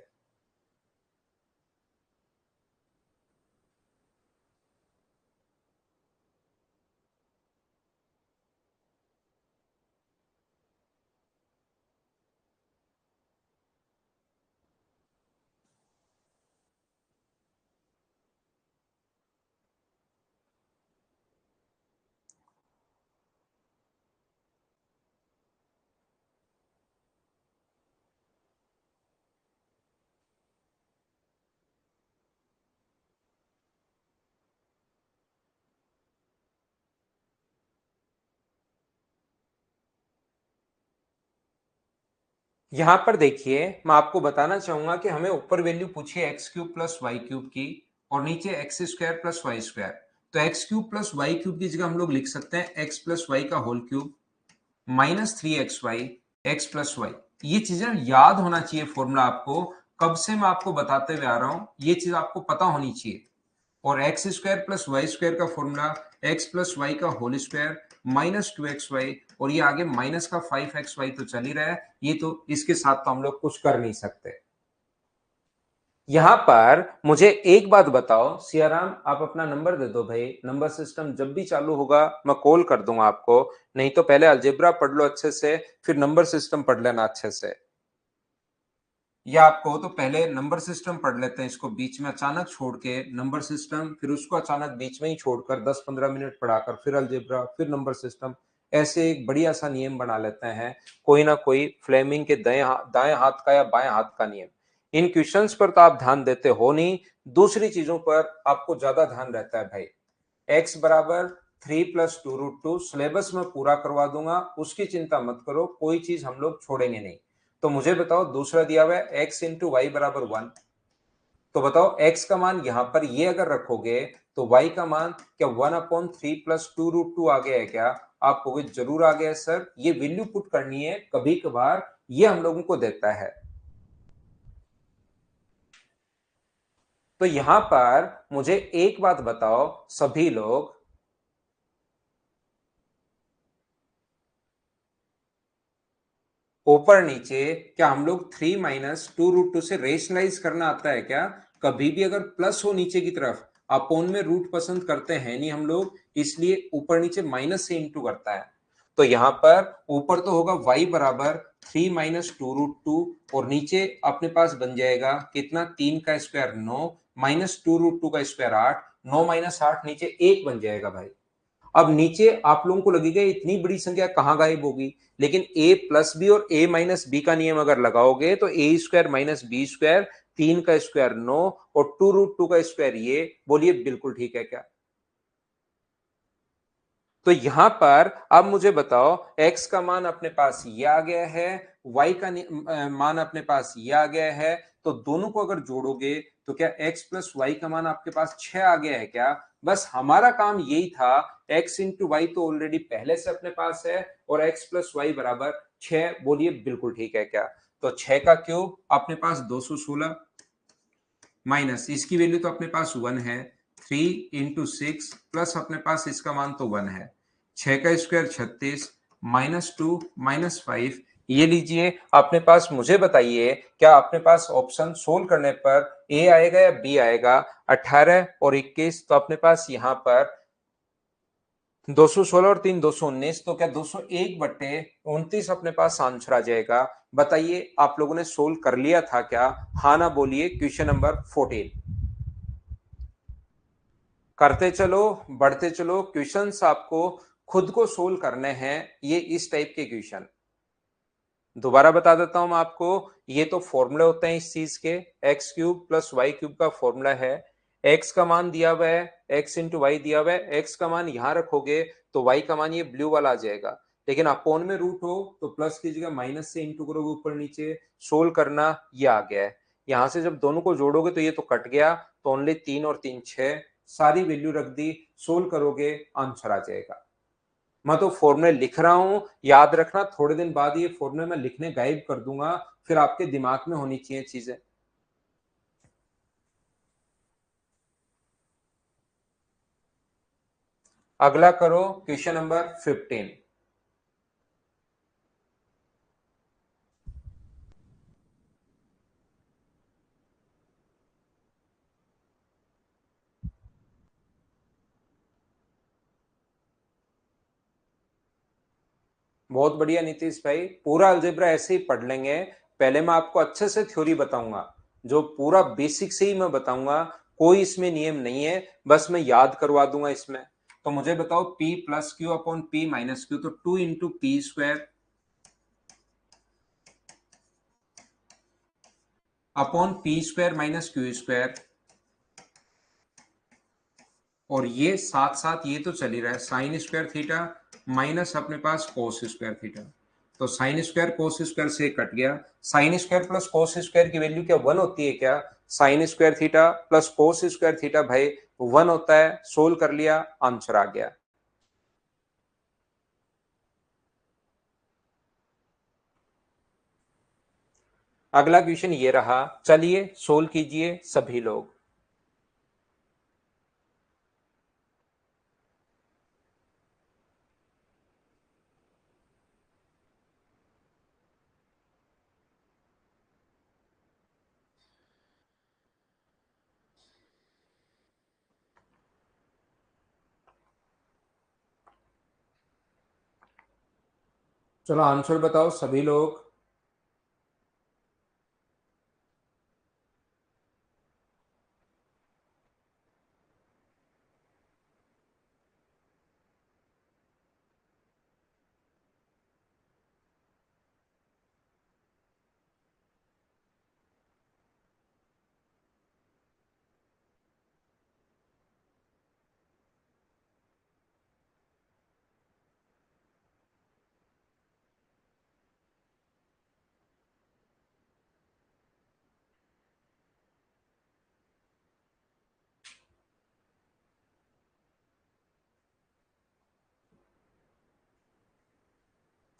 यहां पर देखिए, मैं आपको बताना चाहूंगा कि हमें ऊपर वैल्यू पूछी है X cube plus Y cube की और नीचे X square plus Y square. तो X cube plus Y cube की जगह हम लोग लिख सकते हैं एक्स प्लस वाई का whole cube minus 3xy X plus Y. ये चीजें याद होना चाहिए फॉर्मूला आपको। कब से मैं आपको बताते हुए आ रहा हूं, ये चीज आपको पता होनी चाहिए। और X square plus Y square का फॉर्मूला एक्स प्लस वाई का होल स्क्वायर माइनस 2xy, और ये आगे माइनस का 5xy तो चल ही रहा है। ये तो इसके साथ तो हम लोग कुछ कर नहीं सकते। यहां पर मुझे एक बात बताओ सियाराम, आप अपना नंबर दे दो भाई। नंबर सिस्टम जब भी चालू होगा मैं कॉल कर दूंगा आपको। नहीं तो पहले अलजेब्रा पढ़ लो अच्छे से, फिर नंबर सिस्टम पढ़ लेना अच्छे से। या आपको तो पहले नंबर सिस्टम पढ़ लेते हैं, इसको बीच में अचानक छोड़ के नंबर सिस्टम, फिर उसको अचानक बीच में ही छोड़कर 10-15 मिनट पढ़ाकर फिर अलजेब्रा फिर नंबर सिस्टम, ऐसे एक बढ़िया सा नियम बना लेते हैं। कोई ना कोई फ्लेमिंग के दाएं हाथ का या बाएं हाथ का नियम। इन क्वेश्चंस पर तो आप ध्यान देते हो नहीं, दूसरी चीजों पर आपको ज्यादा ध्यान रहता है भाई। एक्स बराबर 3 + 2√2 सिलेबस में पूरा करवा दूंगा, उसकी चिंता मत करो, कोई चीज हम लोग छोड़ेंगे नहीं। तो मुझे बताओ, दूसरा दिया हुआ है x इंटू वाई बराबर 1। तो बताओ x का मान यहां पर ये अगर रखोगे तो y का मान क्या 1/3 + 2√2 आ गया है क्या? आप कहोगे जरूर आ गया है सर, ये वैल्यू पुट करनी है, कभी कभार ये हम लोगों को देता है। तो यहां पर मुझे एक बात बताओ सभी लोग, ऊपर नीचे क्या हम लोग 3 - 2√2 से रेशनलाइज करना आता है क्या? कभी भी अगर प्लस हो नीचे की तरफ, अपोन में रूट पसंद करते हैं नहीं हम लोग, इसलिए ऊपर नीचे माइनस से इंटू करता है। तो यहां पर ऊपर तो होगा y बराबर 3 - 2√2, और नीचे अपने पास बन जाएगा कितना, 3 का स्क्वायर 9 माइनस 2√2 का स्क्वायर 8, 9 - 8 नीचे 1 बन जाएगा भाई। अब नीचे आप लोगों को लगेगा इतनी बड़ी संख्या कहां गायब होगी, लेकिन a प्लस बी और a माइनस बी का नियम अगर लगाओगे तो a square minus B square, 3 का स्क्वायर 9 और 2√2 का स्क्वायर, ये बोलिए बिल्कुल ठीक है क्या? तो यहां पर अब मुझे बताओ, x का मान अपने पास ये आ गया है, y का मान अपने पास ये आ गया है। तो दोनों को अगर जोड़ोगे तो क्या x प्लस वाई का मान आपके पास 6 आ गया है क्या? बस हमारा काम यही था, x इंटू वाई तो ऑलरेडी पहले से अपने पास है, और x प्लस वाई बराबर 6, बोलिए बिल्कुल ठीक है क्या? तो 6 का क्यूब अपने पास 216 माइनस इसकी वैल्यू तो अपने पास 1 है, 3 × 6 प्लस अपने पास इसका मान तो 1 है, 6 का स्क्वायर 36 -2 -5। ये लीजिए अपने पास। मुझे बताइए क्या अपने पास ऑप्शन सोल्व करने पर ए आएगा या बी आएगा? 18 और 21, तो अपने पास यहाँ पर 216 और 3 219, तो क्या 201/29 अपने पास आंसर आ जाएगा? बताइए आप लोगों ने सोल्व कर लिया था क्या? हाँ ना बोलिए। क्वेश्चन नंबर 14 करते चलो, बढ़ते चलो। क्वेश्चंस आपको खुद को सोल्व करने हैं, ये इस टाइप के क्वेश्चन। दोबारा बता देता हूं मैं आपको, ये तो फॉर्मूले होते हैं इस चीज के। X cube plus Y cube का फॉर्मूला है। एक्स का मान दिया हुआ है, एक्स इंटू वाई दिया हुआ है, एक्स का मान यहां रखोगे तो वाई का मान ये ब्लू वाला आ जाएगा। लेकिन अपोन में रूट हो तो प्लस की जगह माइनस से इंटू करोगे ऊपर नीचे, सोल्व करना, ये आ गया है। यहां से जब दोनों को जोड़ोगे तो ये तो कट गया, तो ओनली 3 और 3 6, सारी वैल्यू रख दी, सोल्व करोगे आंसर आ जाएगा। मैं तो फॉर्मूले लिख रहा हूं, याद रखना थोड़े दिन बाद ये फॉर्मूले मैं लिखने गायब कर दूंगा, फिर आपके दिमाग में होनी चाहिए चीजें। अगला करो क्वेश्चन नंबर 15। बहुत बढ़िया नीतीश भाई, पूरा अलजेब्रा ऐसे ही पढ़ लेंगे। पहले मैं आपको अच्छे से थ्योरी बताऊंगा, जो पूरा बेसिक से ही मैं बताऊंगा, कोई इसमें नियम नहीं है, बस मैं याद करवा दूंगा इसमें। तो मुझे बताओ p plus Q upon p minus Q, तो 2 × p² अपॉन p² माइनस क्यू², और ये साथ साथ ये तो चल ही रहा है साइन स्क्वायर थीटा माइनस अपने पास कोस स्क्वायर थीटा। तो साइन स्क्वायर कोस स्क्वायर से कट गया। Sine square plus cos square की वैल्यू क्या 1 होती है क्या? Sine square theta plus cos square theta भाई 1 होता है। सोल्व कर लिया, आंसर आ गया। अगला क्वेश्चन ये रहा, चलिए सोल्व कीजिए सभी लोग। चलो आंसर बताओ सभी लोग।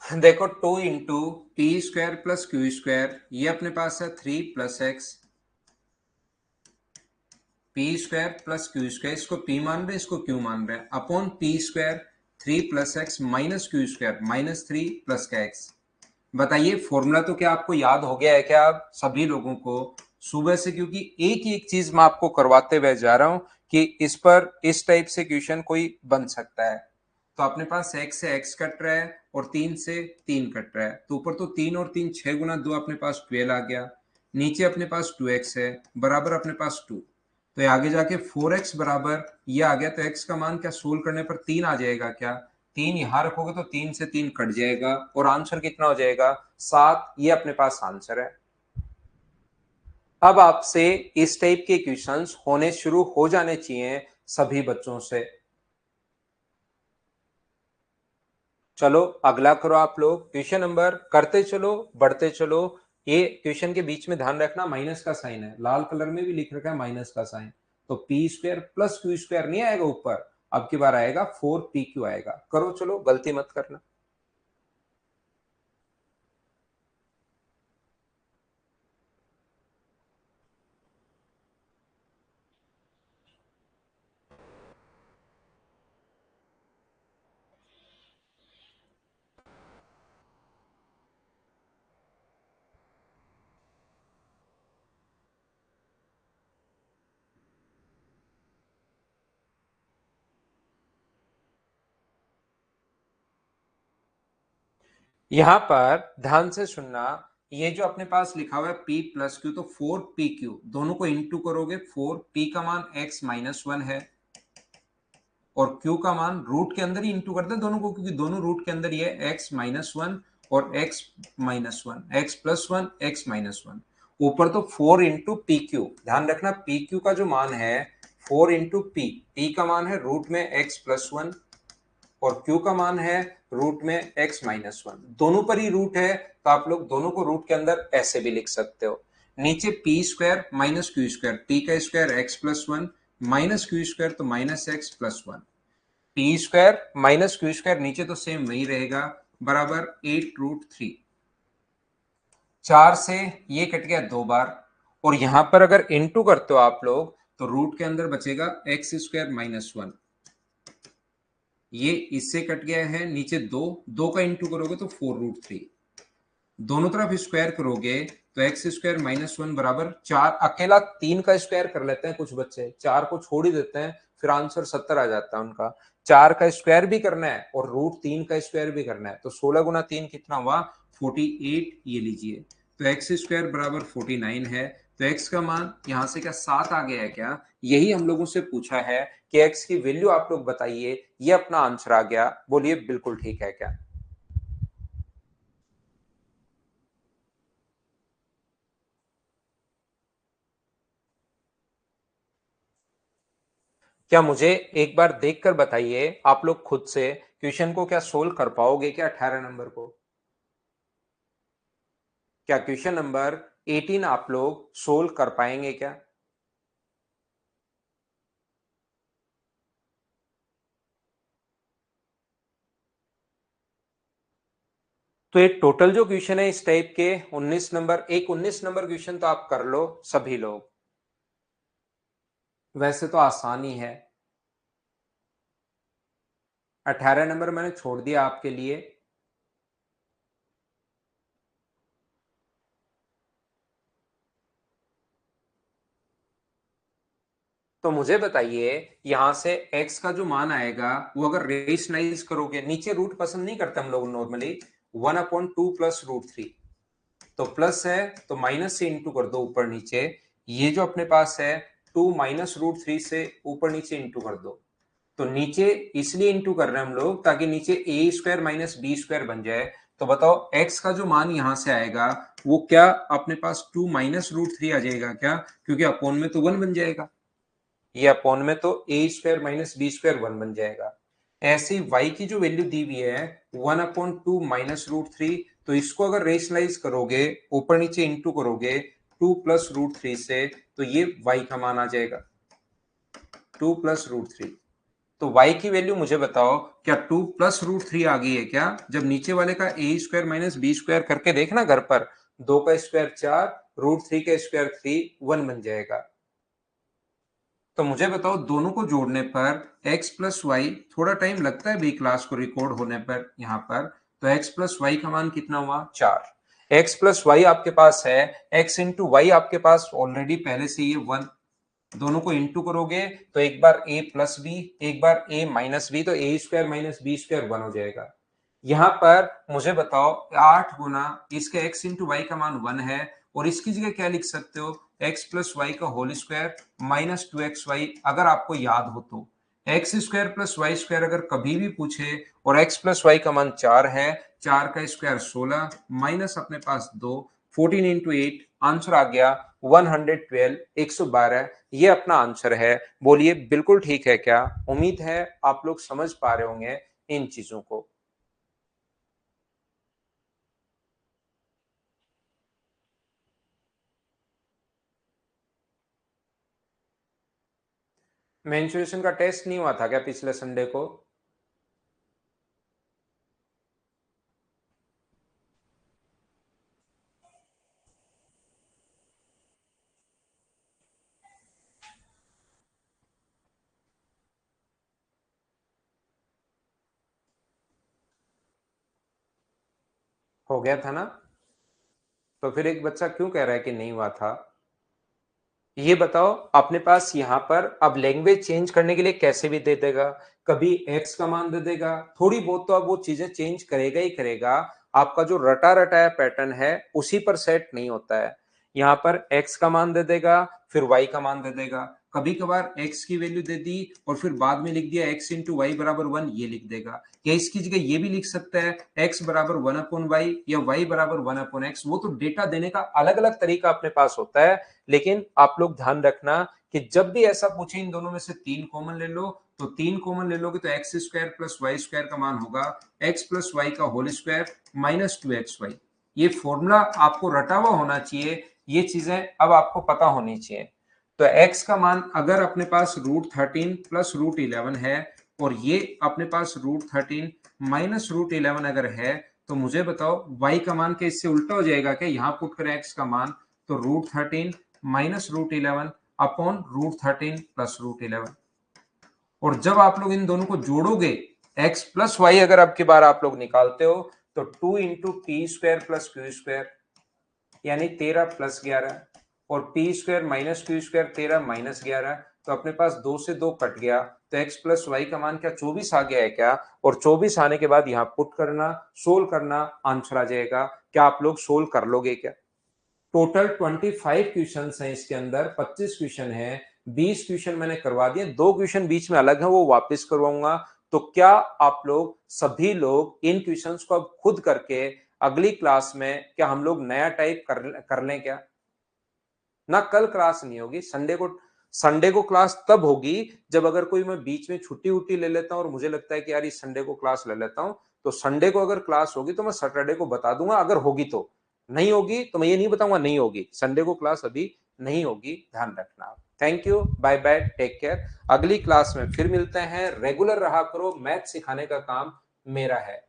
देखो 2 into P square plus Q square, ये अपने पास है 3 plus x, P square plus Q square, इसको पी मान रहे हैं इसको क्यू मान रहे हैं, upon P square 3 plus x minus Q square minus 3 plus का एक्स। बताइए फॉर्मूला तो क्या आपको याद हो गया है क्या आप सभी लोगों को सुबह से? क्योंकि एक ही एक चीज मैं आपको करवाते हुए जा रहा हूं कि इस पर इस टाइप से क्वेश्चन कोई बन सकता है। तो अपने पास x से x कट रहा है और 3 से 3 कट रहा है, तो ऊपर तो 3 और 3 6 गुना 2 अपने पास 12 आ गया। नीचे अपने पास 2x है बराबर अपने पास 2, तो ये आगे जाके 4x बराबर ये आ गया। तो x का मान क्या सोल्व करने पर 3 आ जाएगा क्या? 3 यहां रखोगे तो 3 से 3 कट जाएगा और आंसर कितना हो जाएगा? 7। ये अपने पास आंसर है। अब आपसे इस टाइप के क्वेश्चंस होने शुरू हो जाने चाहिए सभी बच्चों से। चलो अगला करो आप लोग, क्वेश्चन नंबर करते चलो बढ़ते चलो। ये क्वेश्चन के बीच में ध्यान रखना माइनस का साइन है, लाल कलर में भी लिख रखा है माइनस का साइन। तो P square plus Q square नहीं आएगा ऊपर, अब की बार आएगा 4pq आएगा। करो चलो, गलती मत करना। यहां पर ध्यान से सुनना, ये जो अपने पास लिखा हुआ है p प्लस क्यू, तो 4pq दोनों को इंटू करोगे। 4p का मान x माइनस 1 है और q का मान रूट के अंदर ही इंटू करते हैं दोनों को, क्योंकि दोनों रूट के अंदर ही है। x माइनस 1 और x minus 1, x plus 1 x minus 1। ऊपर तो 4 इंटू पी क्यू, ध्यान रखना पी क्यू का जो मान है 4 इंटू पी, पी का मान है रूट में x प्लस 1 और q का मान है रूट में x माइनस 1। दोनों पर ही रूट है तो आप लोग दोनों को रूट के अंदर ऐसे भी लिख सकते हो। नीचे P square minus Q square, P का square x plus 1 minus Q square तो minus X plus 1। P square minus Q square नीचे तो सेम वही रहेगा बराबर 8√3। 4 से ये कट गया 2 बार और यहां पर अगर इंटू करते हो आप लोग तो रूट के अंदर बचेगा एक्स स्क्वायर माइनस 1। ये इससे कट गया है, नीचे 2 का इंटू करोगे तो 4√3। दोनों तरफ स्क्वायर करोगे तो एक्स स्क्वायर माइनस 1 बराबर 4। अकेला 3 का स्क्वायर कर लेते हैं कुछ बच्चे, 4 को छोड़ ही देते हैं, फिर आंसर 70 आ जाता है उनका। 4 का स्क्वायर भी करना है और रूट 3 का स्क्वायर भी करना है, तो 16 गुना 3 कितना हुआ? 48। ये लीजिए, तो एक्स स्क्वायर बराबर 49 है। तो एक्स का मान यहां से क्या 7 आ गया है क्या? यही हम लोगों से पूछा है कि एक्स की वैल्यू आप लोग बताइए, ये अपना आंसर आ गया। बोलिए बिल्कुल ठीक है क्या? क्या मुझे एक बार देखकर बताइए आप लोग खुद से क्वेश्चन को क्या सोल्व कर पाओगे क्या 18 नंबर को? क्या क्वेश्चन नंबर 18 आप लोग सोल्व कर पाएंगे क्या? तो एक टोटल जो क्वेश्चन है इस टाइप के 19 नंबर क्वेश्चन तो आप कर लो सभी लोग, वैसे तो आसानी है। 18 नंबर मैंने छोड़ दिया आपके लिए। तो मुझे बताइए, यहां से x का जो मान आएगा वो अगर रेशनलाइज करोगे, नीचे रूट पसंद नहीं करते हम लोग नॉर्मली, 1/2 प्लस रूट थ्री, तो प्लस है तो माइनस से इंटू कर दो ऊपर नीचे, ये जो अपने पास है 2 माइनस रूट थ्री से ऊपर नीचे इंटू कर दो। तो नीचे इसलिए इंटू कर रहे हैं हम लोग ताकि नीचे ए स्क्वायर माइनस बी स्क्वायर बन जाए। तो बताओ x का जो मान यहां से आएगा वो क्या अपने पास 2 माइनस रूट थ्री आ जाएगा क्या, क्योंकि अपोन में तो 1 बन जाएगा, ये अपॉन में तो A square minus B square 1 बन जाएगा। ऐसे y की जो वैल्यू दी हुई है 1/2 माइनस रूट थ्री, तो इसको अगर रेशनलाइज करोगे, ऊपर नीचे इंटू करोगे 2 प्लस रूट थ्री से, तो ये y का मान आ जाएगा 2 प्लस रूट थ्री। तो y की वैल्यू मुझे बताओ, क्या 2 प्लस रूट थ्री आ गई है क्या? जब नीचे वाले का ए स्क्वायर माइनस बी स्क्वायर करके देखना घर पर, 2 का स्क्वायर 4, रूट थ्री का स्क्वायर 3, 1 बन जाएगा। तो मुझे बताओ दोनों को जोड़ने पर x प्लस वाई, थोड़ा टाइम लगता है भाई क्लास को रिकॉर्ड होने पर यहाँ पर, तो x प्लस वाई का मान कितना हुआ 4। x प्लस वाई आपके पास है, x इंटू वाई आपके पास ऑलरेडी पहले से ये 1, दोनों को इंटू करोगे तो एक बार a प्लस बी एक बार a माइनस बी, तो A square minus B square 1 हो जाएगा। यहाँ पर मुझे बताओ 8 गुना इसके x इंटू वाई का मान 1 है, और इसकी जगह क्या लिख सकते हो, x प्लस वाई का होल स्क्वायर माइनस 2xy, अगर आपको याद हो तो X square plus Y square अगर कभी भी पूछे और x प्लस वाई का मान 4 है, 4 का स्क्वायर 16 माइनस अपने पास 2, 14 इंटू 8, आंसर आ गया 112, 112। ये अपना आंसर है। बोलिए बिल्कुल ठीक है क्या? उम्मीद है आप लोग समझ पा रहे होंगे इन चीजों को। मेंसुरेशन का टेस्ट नहीं हुआ था क्या पिछले संडे को? हो गया था ना? तो फिर एक बच्चा क्यों कह रहा है कि नहीं हुआ था? ये बताओ, अपने पास यहाँ पर अब लैंग्वेज चेंज करने के लिए कैसे भी दे देगा, कभी x का मान दे देगा, थोड़ी बहुत तो अब वो चीजें चेंज करेगा ही करेगा। आपका जो रटा रटाया पैटर्न है उसी पर सेट नहीं होता है। यहाँ पर x का मान दे देगा, फिर y का मान दे देगा, कभी कभार x की वैल्यू दे दी और फिर बाद में लिख दिया x इंटू वाई बराबर 1, ये लिख देगा। या इसकी जगह ये भी लिख सकता है x बराबर 1/y या y बराबर 1/x। वो तो डेटा देने का अलग अलग तरीका अपने पास होता है, लेकिन आप लोग ध्यान रखना कि जब भी ऐसा पूछे इन दोनों में से 3 कॉमन ले लो, तो 3 कॉमन ले लोगे तो X square plus Y square का मान होगा एक्स प्लस वाई का होल स्क्वायर माइनस 2xy। ये फॉर्मूला आपको रटा हुआ होना चाहिए, ये चीजें अब आपको पता होनी चाहिए। तो x का मान अगर अपने पास √13 प्लस √11 है, और ये अपने पास √13 माइनस √11 अगर है, तो मुझे बताओ y का मान क्या इससे उल्टा हो जाएगा क्या? यहां पुट करें x का मान, तो √13 माइनस √11 अपॉन √13 प्लस √11। और जब आप लोग इन दोनों को जोड़ोगे, x प्लस वाई अगर अब की बार आप लोग निकालते हो, तो 2 into P square plus Q square, यानी 13 प्लस 11, और P square minus Q square 13 minus 11, तो अपने पास 2 से 2 कट गया, तो x प्लस वाई का मान क्या 24 आ गया है क्या? और 24 आने के बाद यहाँ पुट करना, सोल्व करना, आंसर आ जाएगा। क्या आप लोग सोल्व कर लोगे क्या? टोटल 25 क्वेश्चन हैं इसके अंदर, 25 क्वेश्चन है, 20 क्वेश्चन मैंने करवा दिए, 2 क्वेश्चन बीच में अलग है वो वापस करवाऊंगा। तो क्या आप लोग सभी लोग इन क्वेश्चंस को अब खुद करके अगली क्लास में क्या हम लोग नया टाइप कर लें क्या? ना कल क्लास नहीं होगी, संडे को क्लास तब होगी जब अगर कोई मैं बीच में छुट्टी उट्टी ले लेता हूं और मुझे लगता है कि यार इस संडे को क्लास ले लेता हूं, तो संडे को अगर क्लास होगी तो मैं सैटरडे को बता दूंगा अगर होगी तो। नहीं होगी तो मैं ये नहीं बताऊंगा नहीं होगी, संडे को क्लास अभी नहीं होगी, ध्यान रखना। Thank you, bye bye, take care. अगली क्लास में फिर मिलते हैं। रेगुलर रहा करो, मैथ सिखाने का काम मेरा है।